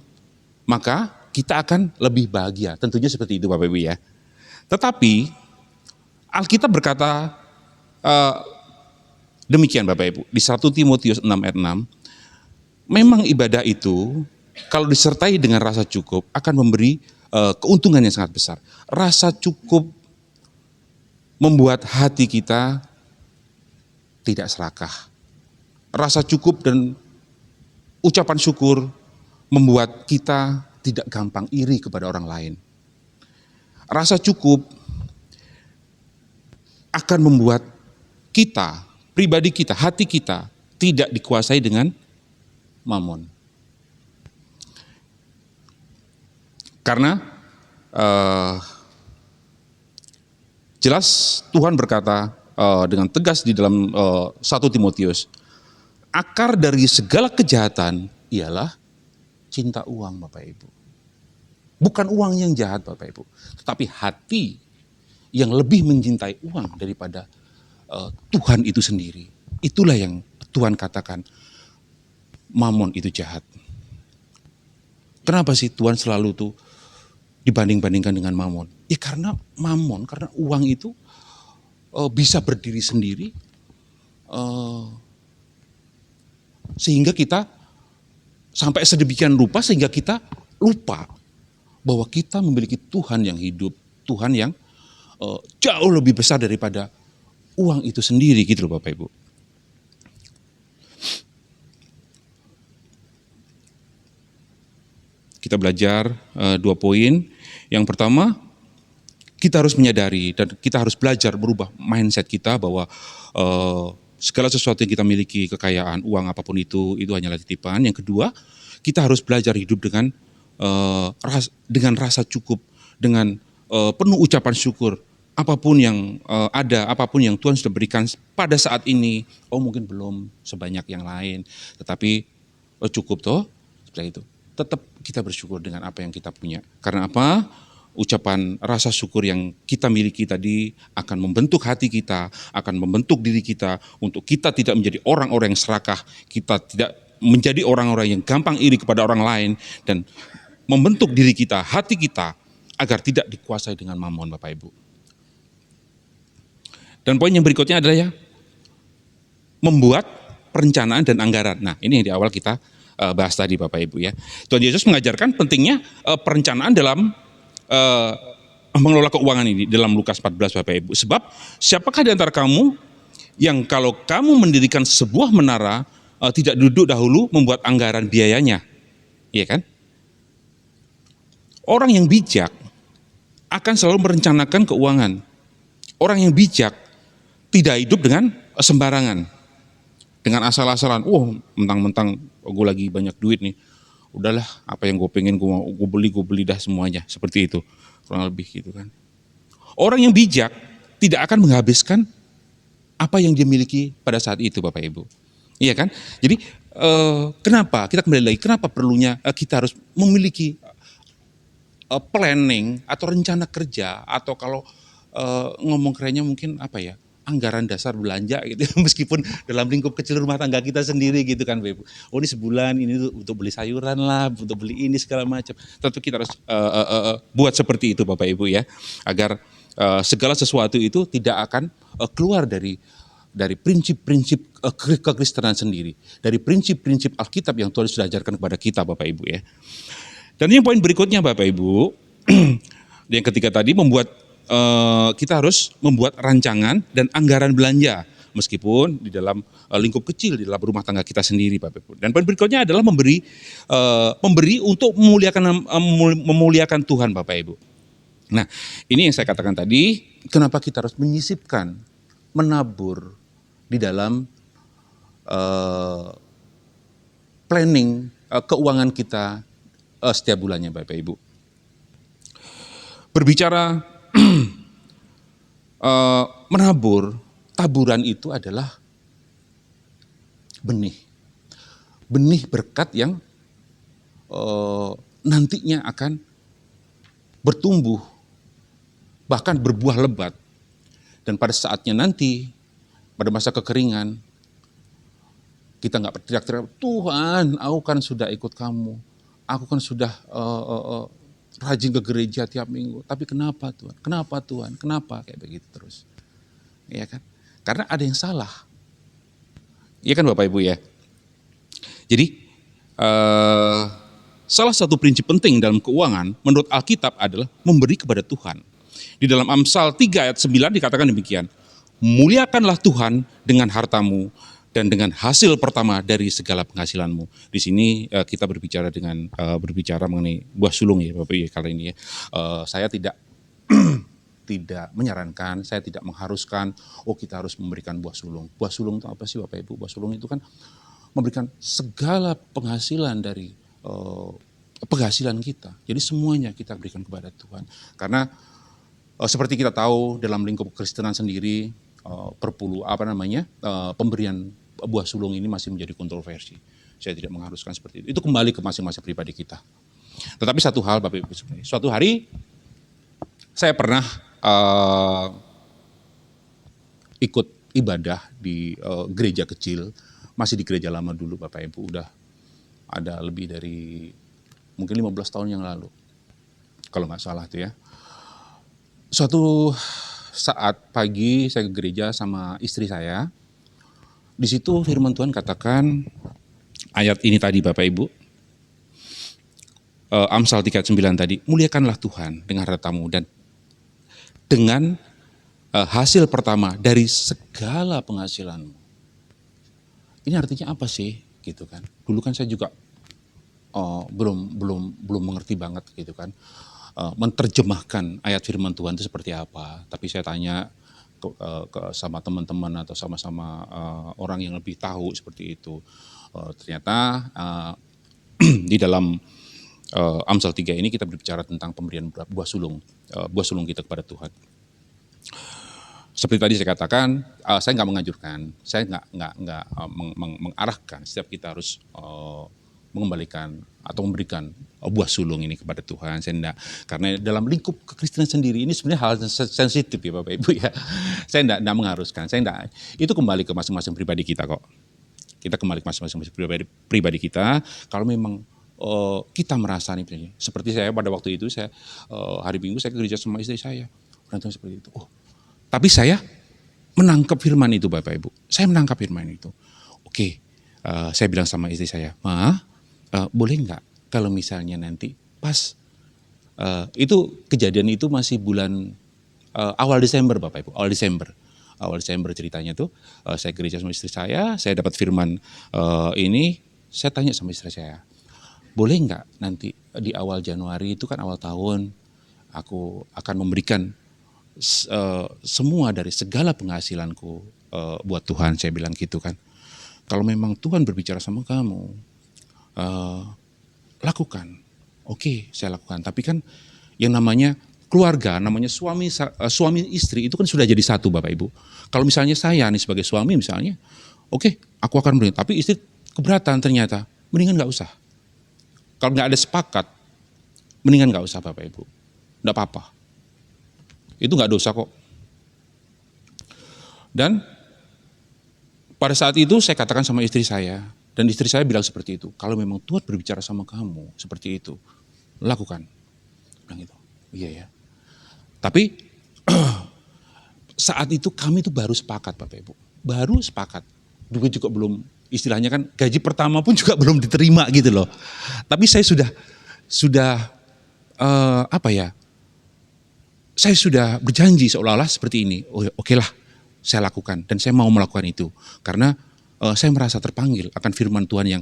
B: maka kita akan lebih bahagia. Tentunya seperti itu Bapak Ibu ya. Tetapi Alkitab berkata demikian Bapak Ibu. Di 1 Timotius 6 ayat 6, memang ibadah itu kalau disertai dengan rasa cukup akan memberi keuntungan yang sangat besar. Rasa cukup membuat hati kita tidak serakah. Rasa cukup dan ucapan syukur membuat kita tidak gampang iri kepada orang lain. Rasa cukup akan membuat kita, pribadi kita, hati kita tidak dikuasai dengan mamon. Karena jelas Tuhan berkata dengan tegas di dalam 1 Timotius, akar dari segala kejahatan ialah cinta uang Bapak Ibu. Bukan uang yang jahat Bapak Ibu, tetapi hati yang lebih mencintai uang daripada Tuhan itu sendiri. Itulah yang Tuhan katakan mamon itu jahat. Kenapa sih Tuhan selalu tuh dibanding-bandingkan dengan mamon? Ya karena mamon, karena uang itu bisa berdiri sendiri, sehingga kita sampai sedemikian rupa sehingga kita lupa bahwa kita memiliki Tuhan yang hidup, Tuhan yang jauh lebih besar daripada uang itu sendiri gitu loh Bapak Ibu. kita belajar 2 poin. Yang pertama, kita harus menyadari dan kita harus belajar berubah mindset kita bahwa segala sesuatu yang kita miliki, kekayaan, uang, apapun itu hanyalah titipan. Yang kedua, kita harus belajar hidup dengan rasa cukup, dengan penuh ucapan syukur. Apapun yang ada, apapun yang Tuhan sudah berikan pada saat ini, mungkin belum sebanyak yang lain, tetapi cukup toh, seperti itu. Tetap kita bersyukur dengan apa yang kita punya. Karena apa? Ucapan rasa syukur yang kita miliki tadi akan membentuk hati kita, akan membentuk diri kita untuk kita tidak menjadi orang-orang yang serakah, kita tidak menjadi orang-orang yang gampang iri kepada orang lain, dan membentuk diri kita, hati kita, agar tidak dikuasai dengan mamon, Bapak Ibu. Dan poin yang berikutnya adalah membuat perencanaan dan anggaran. Nah, ini yang di awal kita bahas tadi, Bapak Ibu ya. Tuhan Yesus mengajarkan pentingnya perencanaan dalam mengelola keuangan ini dalam Lukas 14, Bapak Ibu. Sebab siapakah di antara kamu yang kalau kamu mendirikan sebuah menara tidak duduk dahulu membuat anggaran biayanya, iya kan? Orang yang bijak akan selalu merencanakan keuangan. Orang yang bijak tidak hidup dengan sembarangan, dengan asal-asalan. Mentang-mentang gue lagi banyak duit nih, udahlah apa yang gue pengen gue beli dah semuanya, seperti itu kurang lebih gitu kan. Orang yang bijak tidak akan menghabiskan apa yang dia miliki pada saat itu, Bapak Ibu, iya kan? Jadi kenapa kita kembali lagi, kenapa perlunya kita harus memiliki planning atau rencana kerja, atau kalau ngomong kerennya mungkin apa ya, anggaran dasar belanja gitu, meskipun dalam lingkup kecil rumah tangga kita sendiri gitu kan, Bapak Ibu. Ini sebulan ini untuk beli sayuran lah, untuk beli ini segala macam. Tentu kita harus buat seperti itu, Bapak Ibu ya, agar segala sesuatu itu tidak akan keluar dari prinsip-prinsip kekristenan sendiri, dari prinsip-prinsip Alkitab yang Tuhan sudah ajarkan kepada kita, Bapak Ibu ya. Dan yang poin berikutnya, Bapak Ibu, yang ketiga tadi kita harus membuat rancangan dan anggaran belanja, meskipun di dalam lingkup kecil, di dalam rumah tangga kita sendiri, Bapak Ibu. Dan poin berikutnya adalah memberi untuk memuliakan Tuhan, Bapak Ibu. Nah, ini yang saya katakan tadi, kenapa kita harus menyisipkan, menabur di dalam planning keuangan kita setiap bulannya, Bapak Ibu. Berbicara menabur, taburan itu adalah benih berkat yang nantinya akan bertumbuh, bahkan berbuah lebat. Dan pada saatnya nanti, pada masa kekeringan, kita nggak berteriak-teriak, Tuhan, aku kan sudah ikut kamu, aku kan sudah rajin ke gereja tiap minggu, tapi kenapa Tuhan? Kenapa Tuhan? Kenapa? Kayak begitu terus. Iya kan? Karena ada yang salah. Iya kan Bapak Ibu ya? Jadi salah satu prinsip penting dalam keuangan menurut Alkitab adalah memberi kepada Tuhan. Di dalam Amsal 3 ayat 9 dikatakan demikian, muliakanlah Tuhan dengan hartamu dan dengan hasil pertama dari segala penghasilanmu. Di sini kita berbicara mengenai buah sulung ya Bapak Ibu kali ini ya. Saya tidak tidak menyarankan, saya tidak mengharuskan kita harus memberikan buah sulung. Buah sulung itu apa sih Bapak Ibu? Buah sulung itu kan memberikan segala penghasilan dari penghasilan kita. Jadi semuanya kita berikan kepada Tuhan. Karena seperti kita tahu dalam lingkup Kristenan sendiri pemberian buah sulung ini masih menjadi kontroversi. Saya tidak mengharuskan seperti itu. Itu kembali ke masing-masing pribadi kita. Tetapi satu hal Bapak Ibu, suatu hari saya pernah ikut ibadah di gereja kecil, masih di gereja lama dulu Bapak Ibu, udah ada lebih dari mungkin 15 tahun yang lalu, kalau nggak salah tuh ya. Suatu saat pagi saya ke gereja sama istri saya, di situ firman Tuhan katakan ayat ini tadi Bapak Ibu, Amsal 3:9 tadi, muliakanlah Tuhan dengan hartamu dan dengan hasil pertama dari segala penghasilanmu. Ini artinya apa sih? Gitu kan. Dulu kan saya juga belum mengerti banget gitu kan, menerjemahkan ayat firman Tuhan itu seperti apa. Tapi saya tanya sama teman-teman atau sama-sama orang yang lebih tahu seperti itu. Ternyata di dalam Amsal 3 ini kita berbicara tentang pemberian buah sulung kita kepada Tuhan. Seperti tadi saya katakan, saya nggak menganjurkan, saya nggak mengarahkan setiap kita harus mengembalikan atau memberikan buah sulung ini kepada Tuhan. Saya enggak, karena dalam lingkup kekristenan sendiri ini sebenarnya hal sensitif ya Bapak Ibu ya. Saya enggak mengharuskan, itu kembali ke masing-masing pribadi kita kok. Kita kembali ke masing-masing pribadi kita. Kalau memang kita merasa nih, seperti saya pada waktu itu, saya hari Minggu saya ke gereja sama istri saya, berantem seperti itu. Tapi saya menangkap firman itu Bapak Ibu. Saya menangkap firman itu. Oke, saya bilang sama istri saya, boleh nggak kalau misalnya nanti pas itu kejadian itu masih bulan awal Desember Bapak Ibu, awal Desember ceritanya tuh, saya gereja sama istri saya dapat firman ini, saya tanya sama istri saya, boleh nggak nanti di awal Januari itu kan awal tahun, aku akan memberikan semua dari segala penghasilanku buat Tuhan, saya bilang gitu kan. Kalau memang Tuhan berbicara sama kamu, lakukan. Oke, saya lakukan. Tapi kan yang namanya keluarga, namanya suami istri itu kan sudah jadi satu Bapak Ibu. Kalau misalnya saya nih sebagai suami misalnya, oke, aku akan beri. Tapi istri keberatan ternyata, mendingan nggak usah. Kalau nggak ada sepakat, mendingan nggak usah Bapak Ibu. Nggak apa-apa. Itu nggak dosa kok. Dan pada saat itu saya katakan sama istri saya, dan istri saya bilang seperti itu, kalau memang Tuhan berbicara sama kamu seperti itu, lakukan. Bilang itu, iya ya. Tapi saat itu kami itu baru sepakat Bapak Ibu, baru sepakat. Juga belum, istilahnya kan gaji pertama pun juga belum diterima gitu loh. Tapi saya sudah saya sudah berjanji seolah-olah seperti ini, oke lah saya lakukan dan saya mau melakukan itu. Karena saya merasa terpanggil akan firman Tuhan yang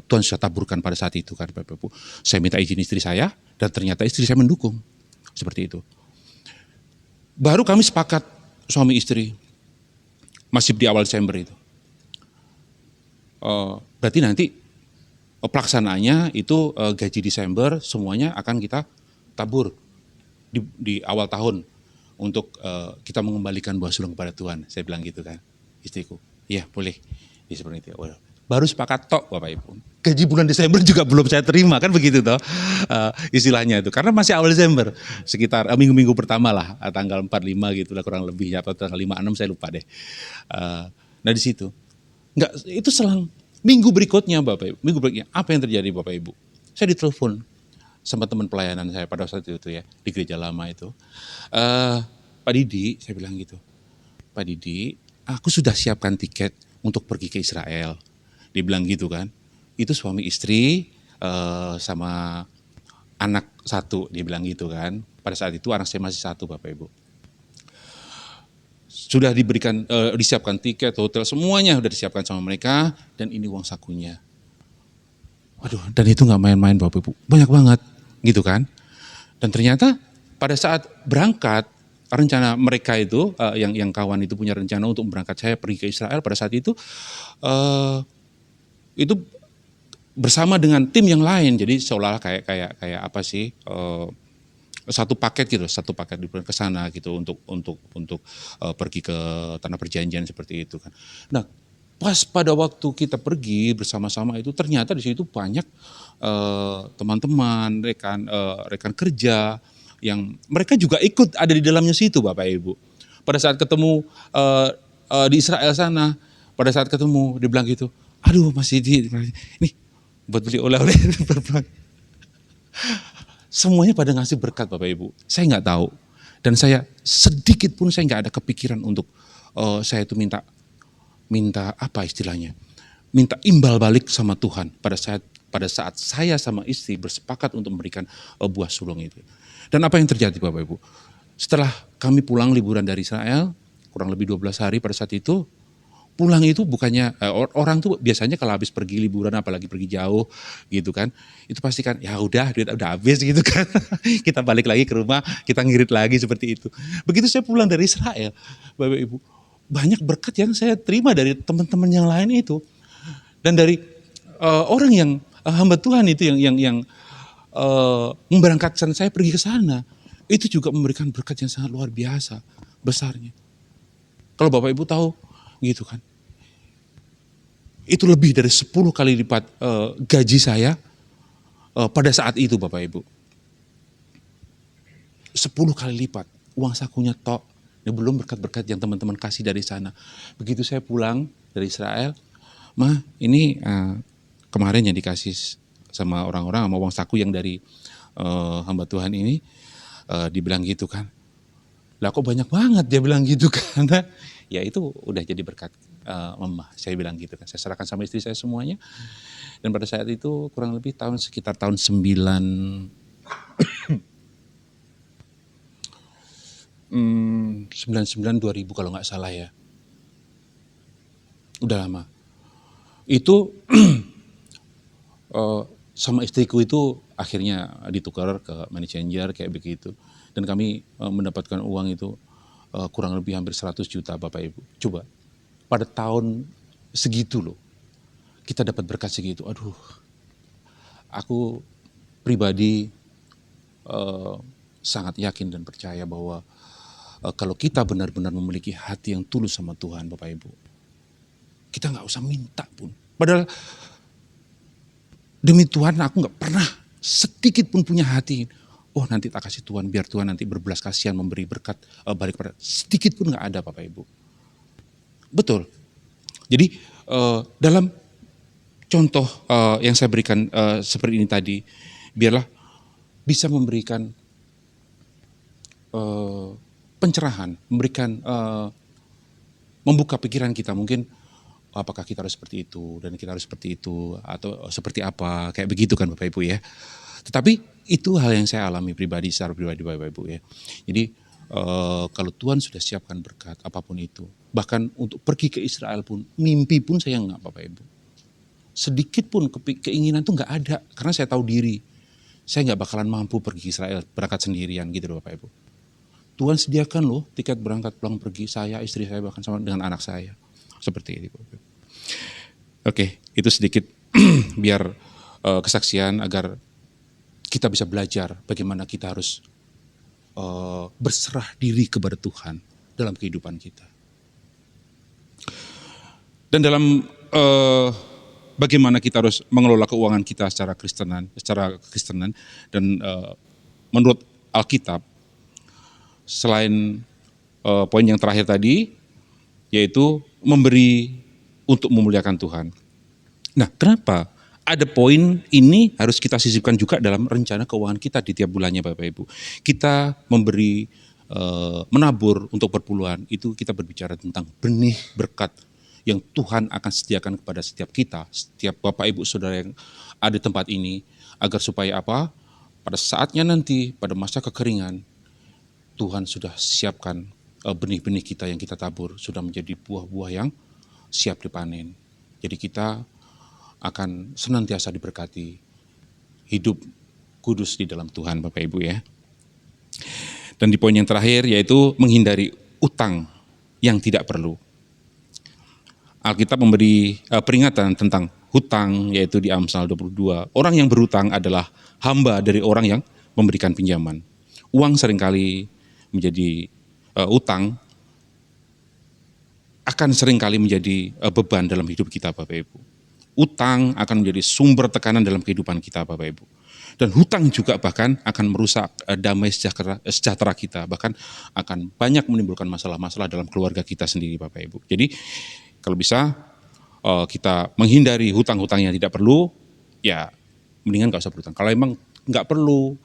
B: Tuhan sudah taburkan pada saat itu kan Bapak Ibu. Saya minta izin istri saya dan ternyata istri saya mendukung. Seperti itu. Baru kami sepakat suami istri masih di awal Desember itu. Berarti nanti pelaksanaannya itu gaji Desember semuanya akan kita tabur di awal tahun untuk kita mengembalikan buah sulung kepada Tuhan. Saya bilang gitu kan istriku. Iya boleh, seperti itu. Baru sepakat tok Bapak Ibu. Gaji bulan Desember juga belum saya terima kan begitu toh istilahnya itu. Karena masih awal Desember, sekitar minggu-minggu pertama lah, tanggal 45 gitu lah kurang lebih, atau tanggal 5-6 saya lupa deh. Nah di situ, enggak, itu selang minggu berikutnya Bapak Ibu, apa yang terjadi Bapak Ibu? Saya ditelepon sama teman pelayanan saya pada saat itu ya, di gereja lama itu. Pak Didi, saya bilang gitu, Pak Didi, aku sudah siapkan tiket untuk pergi ke Israel. Dia bilang gitu kan. Itu suami istri sama anak satu, dia bilang gitu kan. Pada saat itu anak saya masih satu Bapak Ibu. Sudah disiapkan tiket, hotel, semuanya sudah disiapkan sama mereka. Dan ini uang sakunya. Waduh, dan itu gak main-main Bapak Ibu. Banyak banget gitu kan. Dan ternyata pada saat berangkat, rencana mereka itu, yang kawan itu punya rencana untuk berangkat saya pergi ke Israel pada saat itu bersama dengan tim yang lain. Jadi seolah kayak apa sih, satu paket ke sana gitu untuk pergi ke tanah perjanjian seperti itu kan. Nah, pas pada waktu kita pergi bersama-sama itu ternyata di situ banyak teman-teman, rekan kerja yang mereka juga ikut ada di dalamnya situ Bapak Ibu. Pada saat ketemu di Israel sana, pada saat ketemu dia bilang gitu, aduh Mas Didi, nih buat beli oleh-oleh. Semuanya pada ngasih berkat Bapak Ibu. Saya nggak tahu dan saya sedikit pun saya nggak ada kepikiran untuk saya itu minta apa istilahnya, minta imbal balik sama Tuhan pada saat saya sama istri bersepakat untuk memberikan buah sulung itu. Dan apa yang terjadi Bapak Ibu? Setelah kami pulang liburan dari Israel, kurang lebih 12 hari pada saat itu, pulang itu bukannya orang tuh biasanya kalau habis pergi liburan apalagi pergi jauh gitu kan, itu pasti kan ya udah duit udah habis gitu kan. Kita balik lagi ke rumah, kita ngirit lagi seperti itu. Begitu saya pulang dari Israel, Bapak Ibu, banyak berkat yang saya terima dari teman-teman yang lain itu, dan dari orang yang hamba Tuhan itu yang memberangkatkan saya pergi ke sana, itu juga memberikan berkat yang sangat luar biasa besarnya. Kalau Bapak Ibu tahu gitu kan, itu lebih dari 10 kali lipat gaji saya pada saat itu Bapak Ibu. 10 kali lipat uang sakunya tok. Ini belum berkat-berkat yang teman-teman kasih dari sana. Begitu saya pulang dari Israel, "Ma, ini kemarin yang dikasih sama orang-orang sama uang saku yang dari hamba Tuhan ini," dibilang gitu kan. "Lah kok banyak banget," dia bilang gitu kan. Ya itu udah jadi berkat Mama, saya bilang gitu kan. Saya serahkan sama istri saya semuanya. Dan pada saat itu kurang lebih sekitar tahun 99 2000 kalau nggak salah ya. Udah lama. Itu sama istriku itu akhirnya ditukar ke money changer kayak begitu. Dan kami mendapatkan uang itu kurang lebih hampir 100 juta Bapak Ibu. Coba, pada tahun segitu loh, kita dapat berkat segitu. Aduh, aku pribadi sangat yakin dan percaya bahwa kalau kita benar-benar memiliki hati yang tulus sama Tuhan Bapak Ibu, kita nggak usah minta pun. Padahal demi Tuhan aku nggak pernah sedikit pun punya hati, oh nanti tak kasih Tuhan, biar Tuhan nanti berbelas kasihan memberi berkat balik pada, sedikit pun nggak ada Bapak Ibu. Betul. Jadi dalam contoh yang saya berikan seperti ini tadi, biarlah bisa memberikan pencerahan, memberikan membuka pikiran kita, mungkin apakah kita harus seperti itu dan kita harus seperti itu atau seperti apa, kayak begitu kan Bapak Ibu ya. Tetapi itu hal yang saya alami pribadi, secara pribadi Bapak Ibu ya. Jadi kalau Tuhan sudah siapkan berkat apapun itu, bahkan untuk pergi ke Israel pun, mimpi pun saya enggak Bapak Ibu. Sedikit pun keinginan itu enggak ada, karena saya tahu diri, saya enggak bakalan mampu pergi ke Israel, berangkat sendirian gitu loh Bapak Ibu. Tuhan sediakan loh tiket berangkat pulang pergi, saya, istri saya, bahkan sama dengan anak saya. Seperti itu Bapak Ibu. Oke, itu sedikit biar kesaksian agar kita bisa belajar bagaimana kita harus berserah diri kepada Tuhan dalam kehidupan kita. Dan dalam bagaimana kita harus mengelola keuangan kita secara Kristenan dan menurut Alkitab, selain poin yang terakhir tadi, yaitu memberi untuk memuliakan Tuhan. Nah, kenapa ada poin ini harus kita sisipkan juga dalam rencana keuangan kita di tiap bulannya Bapak Ibu. Kita memberi, menabur untuk perpuluhan, itu kita berbicara tentang benih berkat yang Tuhan akan sediakan kepada setiap kita, setiap Bapak Ibu Saudara yang ada di tempat ini, agar supaya apa? Pada saatnya nanti, pada masa kekeringan, Tuhan sudah siapkan benih-benih kita yang kita tabur, sudah menjadi buah-buah yang siap dipanen. Jadi kita akan senantiasa diberkati, hidup kudus di dalam Tuhan Bapak Ibu ya. Dan di poin yang terakhir yaitu menghindari utang yang tidak perlu. Alkitab memberi peringatan tentang hutang, yaitu di Amsal 22. Orang yang berhutang adalah hamba dari orang yang memberikan pinjaman. Uang seringkali menjadi utang, akan seringkali menjadi beban dalam hidup kita Bapak Ibu. Utang akan menjadi sumber tekanan dalam kehidupan kita Bapak Ibu. Dan hutang juga bahkan akan merusak damai sejahtera kita, bahkan akan banyak menimbulkan masalah-masalah dalam keluarga kita sendiri Bapak Ibu. Jadi kalau bisa kita menghindari hutang-hutang yang tidak perlu, ya mendingan gak usah berhutang. Kalau emang gak perlu,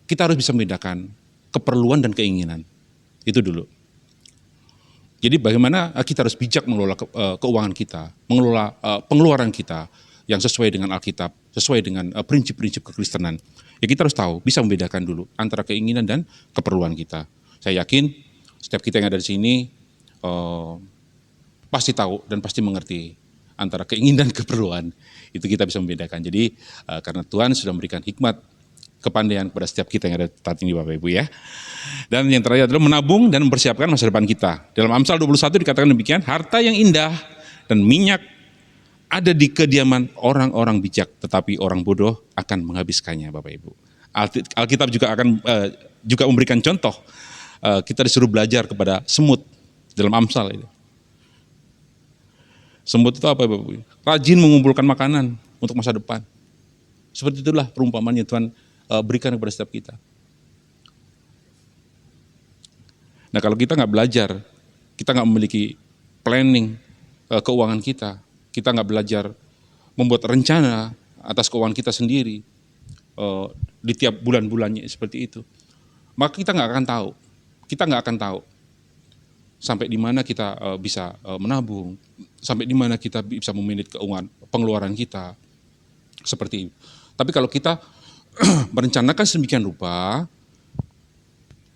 B: kita harus bisa membedakan keperluan dan keinginan. Itu dulu. Jadi bagaimana kita harus bijak mengelola keuangan kita, mengelola pengeluaran kita yang sesuai dengan Alkitab, sesuai dengan prinsip-prinsip kekristenan. Ya kita harus tahu, bisa membedakan dulu antara keinginan dan keperluan kita. Saya yakin setiap kita yang ada di sini pasti tahu dan pasti mengerti antara keinginan dan keperluan. Itu kita bisa membedakan. Jadi karena Tuhan sudah memberikan hikmat, kepandaian kepada setiap kita yang ada saat ini Bapak Ibu ya. Dan yang terakhir adalah menabung dan mempersiapkan masa depan kita. Dalam Amsal 21 dikatakan demikian, harta yang indah dan minyak ada di kediaman orang-orang bijak, tetapi orang bodoh akan menghabiskannya Bapak Ibu. Alkitab juga akan juga memberikan contoh. Kita disuruh belajar kepada semut dalam Amsal itu. Semut itu apa Bapak Ibu? Rajin mengumpulkan makanan untuk masa depan. Seperti itulah perumpamaan yang Tuhan berikan kepada setiap kita. Nah kalau kita nggak belajar, kita nggak memiliki planning keuangan kita nggak belajar membuat rencana atas keuangan kita sendiri di tiap bulan-bulannya seperti itu, maka kita nggak akan tahu sampai di mana kita bisa menabung, sampai di mana kita bisa memanage keuangan pengeluaran kita seperti itu. Tapi kalau kita merencanakan sedemikian rupa,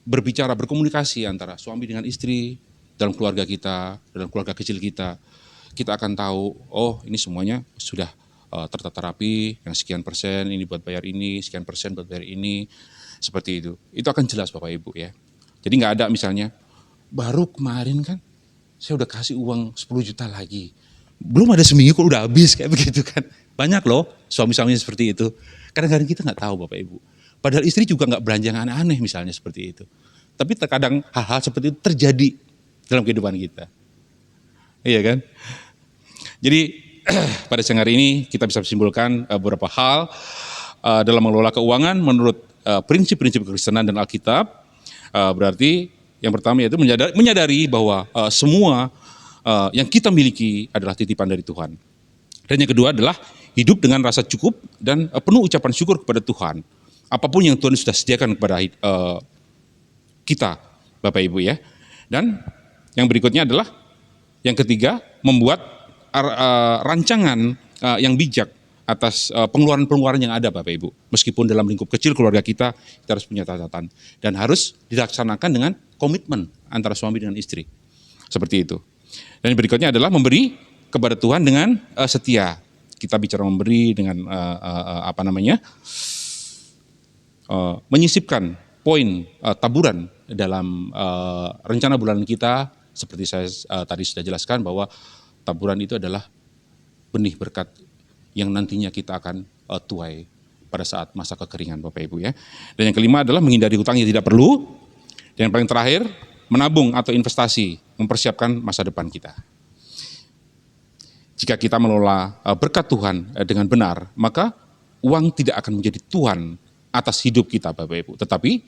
B: berbicara, berkomunikasi antara suami dengan istri, dalam keluarga kita, dalam keluarga kecil kita akan tahu, oh ini semuanya sudah tertata rapi, yang sekian persen ini buat bayar ini, sekian persen buat bayar ini, seperti itu. Itu akan jelas Bapak Ibu ya. Jadi nggak ada misalnya, baru kemarin kan saya udah kasih uang 10 juta lagi, belum ada seminggu kok udah habis, kayak begitu kan. Banyak loh suami-suaminya seperti itu. Kadang-kadang kita nggak tahu Bapak Ibu. Padahal istri juga nggak belanja yang aneh-aneh misalnya seperti itu. Tapi terkadang hal-hal seperti itu terjadi dalam kehidupan kita. Iya kan? Jadi pada siang hari ini kita bisa simpulkan beberapa hal dalam mengelola keuangan menurut prinsip-prinsip kekristenan dan Alkitab. Berarti yang pertama yaitu menyadari bahwa semua yang kita miliki adalah titipan dari Tuhan. Dan yang kedua adalah hidup dengan rasa cukup dan penuh ucapan syukur kepada Tuhan. Apapun yang Tuhan sudah sediakan kepada kita, Bapak Ibu ya. Dan yang berikutnya adalah yang ketiga, membuat rancangan yang bijak atas pengeluaran-pengeluaran yang ada Bapak Ibu. Meskipun dalam lingkup kecil keluarga kita harus punya catatan. Dan harus dilaksanakan dengan komitmen antara suami dengan istri. Seperti itu. Dan yang berikutnya adalah memberi kepada Tuhan dengan setia. Kita bicara memberi dengan menyisipkan poin taburan dalam rencana bulanan kita, seperti saya tadi sudah jelaskan bahwa taburan itu adalah benih berkat yang nantinya kita akan tuai pada saat masa kekeringan Bapak Ibu ya. Dan yang kelima adalah menghindari hutang yang tidak perlu. Dan yang paling terakhir, menabung atau investasi, mempersiapkan masa depan kita. Jika kita mengelola berkat Tuhan dengan benar, maka uang tidak akan menjadi tuan atas hidup kita Bapak Ibu, tetapi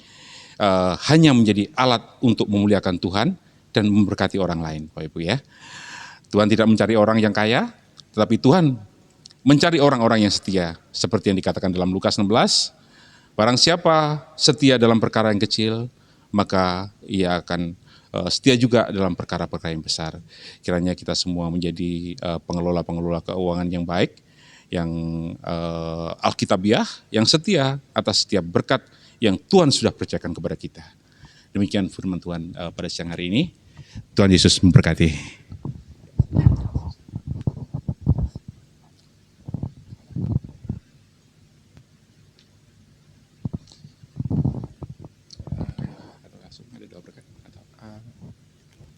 B: hanya menjadi alat untuk memuliakan Tuhan dan memberkati orang lain Bapak Ibu ya. Tuhan tidak mencari orang yang kaya, tetapi Tuhan mencari orang-orang yang setia, seperti yang dikatakan dalam Lukas 16, barang siapa setia dalam perkara yang kecil, maka ia akan setia juga dalam perkara-perkara yang besar. Kiranya kita semua menjadi pengelola-pengelola keuangan yang baik, yang alkitabiah, yang setia atas setiap berkat yang Tuhan sudah percayakan kepada kita. Demikian firman Tuhan pada siang hari ini. Tuhan Yesus memberkati.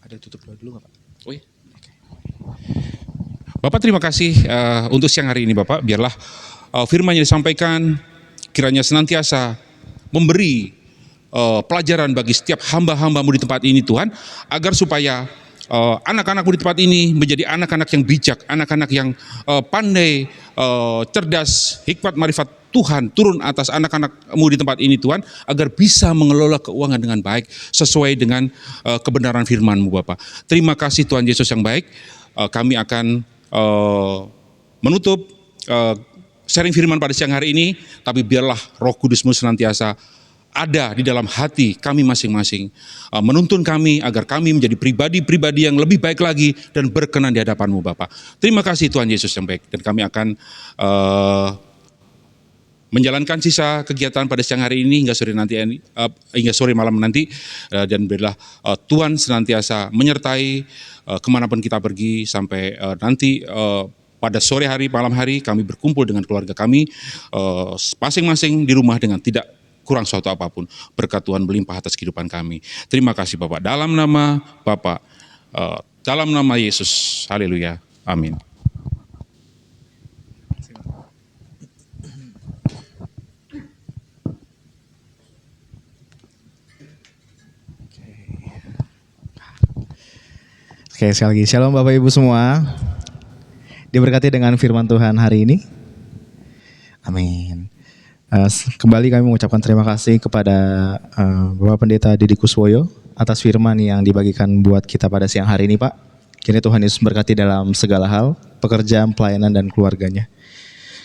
A: Ada tutup doa dulu nggak Pak?
B: Oh iya. Bapak terima kasih untuk siang hari ini Bapak. Biarlah firman yang disampaikan kiranya senantiasa memberi pelajaran bagi setiap hamba-hamba-Mu di tempat ini Tuhan. Agar supaya anak-anak-Mu di tempat ini menjadi anak-anak yang bijak, anak-anak yang pandai, cerdas, hikmat, marifat Tuhan turun atas anak-anak-Mu di tempat ini Tuhan, agar bisa mengelola keuangan dengan baik sesuai dengan kebenaran firman-Mu Bapak. Terima kasih Tuhan Yesus yang baik. Kami akan menutup sharing firman pada siang hari ini, tapi biarlah Roh Kudus-Mu senantiasa ada di dalam hati kami masing-masing, menuntun kami agar kami menjadi pribadi-pribadi yang lebih baik lagi dan berkenan di hadapan-Mu Bapak. Terima kasih Tuhan Yesus yang baik, dan kami akan menjalankan sisa kegiatan pada siang hari ini hingga sore malam nanti, dan berilah Tuhan senantiasa menyertai kemanapun kita pergi sampai nanti pada sore hari, malam hari kami berkumpul dengan keluarga kami masing-masing di rumah dengan tidak kurang suatu apapun. Berkat Tuhan melimpah atas kehidupan kami. Terima kasih Bapak. Dalam nama Bapak, dalam nama Yesus. Haleluya. Amin.
C: Oke, sekali lagi shalom Bapak Ibu semua. Diberkati dengan firman Tuhan hari ini. Amin. Kembali kami mengucapkan terima kasih kepada Bapak Pendeta Didi Kuswoyo atas firman yang dibagikan buat kita pada siang hari ini, Pak. Kini Tuhan Yesus berkati dalam segala hal, pekerjaan, pelayanan, dan keluarganya.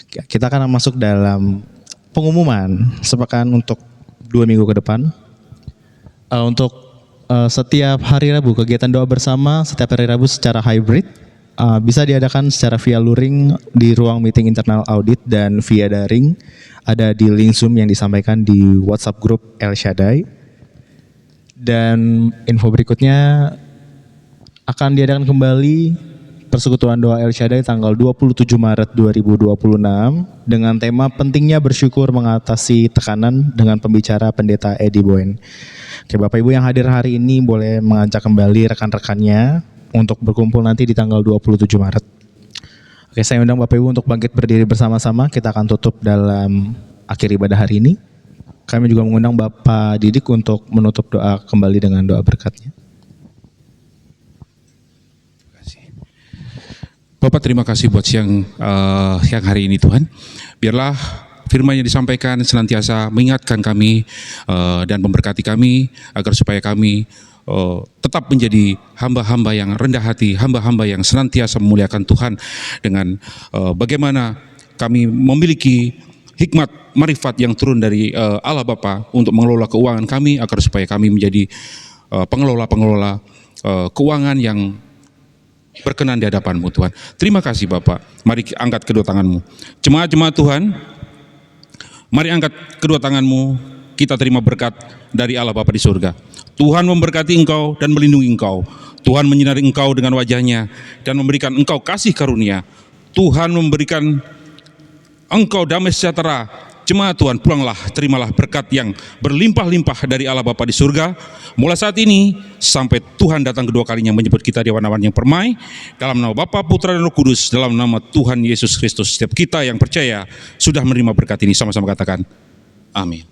C: Kita akan masuk dalam pengumuman sepekan untuk 2 minggu ke depan. Untuk setiap hari Rabu, kegiatan doa bersama setiap hari Rabu secara hybrid bisa diadakan secara via luring di ruang meeting internal audit dan via daring ada di link Zoom yang disampaikan di WhatsApp grup El Shaddai. Dan info berikutnya akan diadakan kembali Persekutuan Doa El Shaddai tanggal 27 Maret 2026 dengan tema pentingnya bersyukur mengatasi tekanan dengan pembicara Pendeta Eddie Bowen. Oke, Bapak Ibu yang hadir hari ini boleh mengajak kembali rekan-rekannya untuk berkumpul nanti di tanggal 27 Maret. Oke, saya undang Bapak Ibu untuk bangkit berdiri bersama-sama. Kita akan tutup dalam akhir ibadah hari ini. Kami juga mengundang Bapak Didik untuk menutup doa kembali dengan doa berkatnya.
B: Bapak, terima kasih buat siang hari ini Tuhan. Biarlah firman yang disampaikan senantiasa mengingatkan kami dan memberkati kami agar supaya kami tetap menjadi hamba-hamba yang rendah hati, hamba-hamba yang senantiasa memuliakan Tuhan dengan bagaimana kami memiliki hikmat marifat yang turun dari Allah Bapa untuk mengelola keuangan kami agar supaya kami menjadi pengelola-pengelola keuangan yang berkenan di hadapan-Mu Tuhan. Terima kasih Bapak. Mari angkat kedua tangan-Mu. Jemaat-jemaat Tuhan, mari angkat kedua tangan-Mu, kita terima berkat dari Allah Bapa di surga. Tuhan memberkati engkau dan melindungi engkau. Tuhan menyinari engkau dengan wajah-Nya dan memberikan engkau kasih karunia. Tuhan memberikan engkau damai sejahtera. Jemaat Tuhan, pulanglah, terimalah berkat yang berlimpah-limpah dari Allah Bapa di surga. Mulai saat ini sampai Tuhan datang kedua kalinya menyebut kita di awan-awan yang permai. Dalam nama Bapa, Putra, dan Roh Kudus, dalam nama Tuhan Yesus Kristus, setiap kita yang percaya sudah menerima berkat ini. Sama-sama katakan, amin.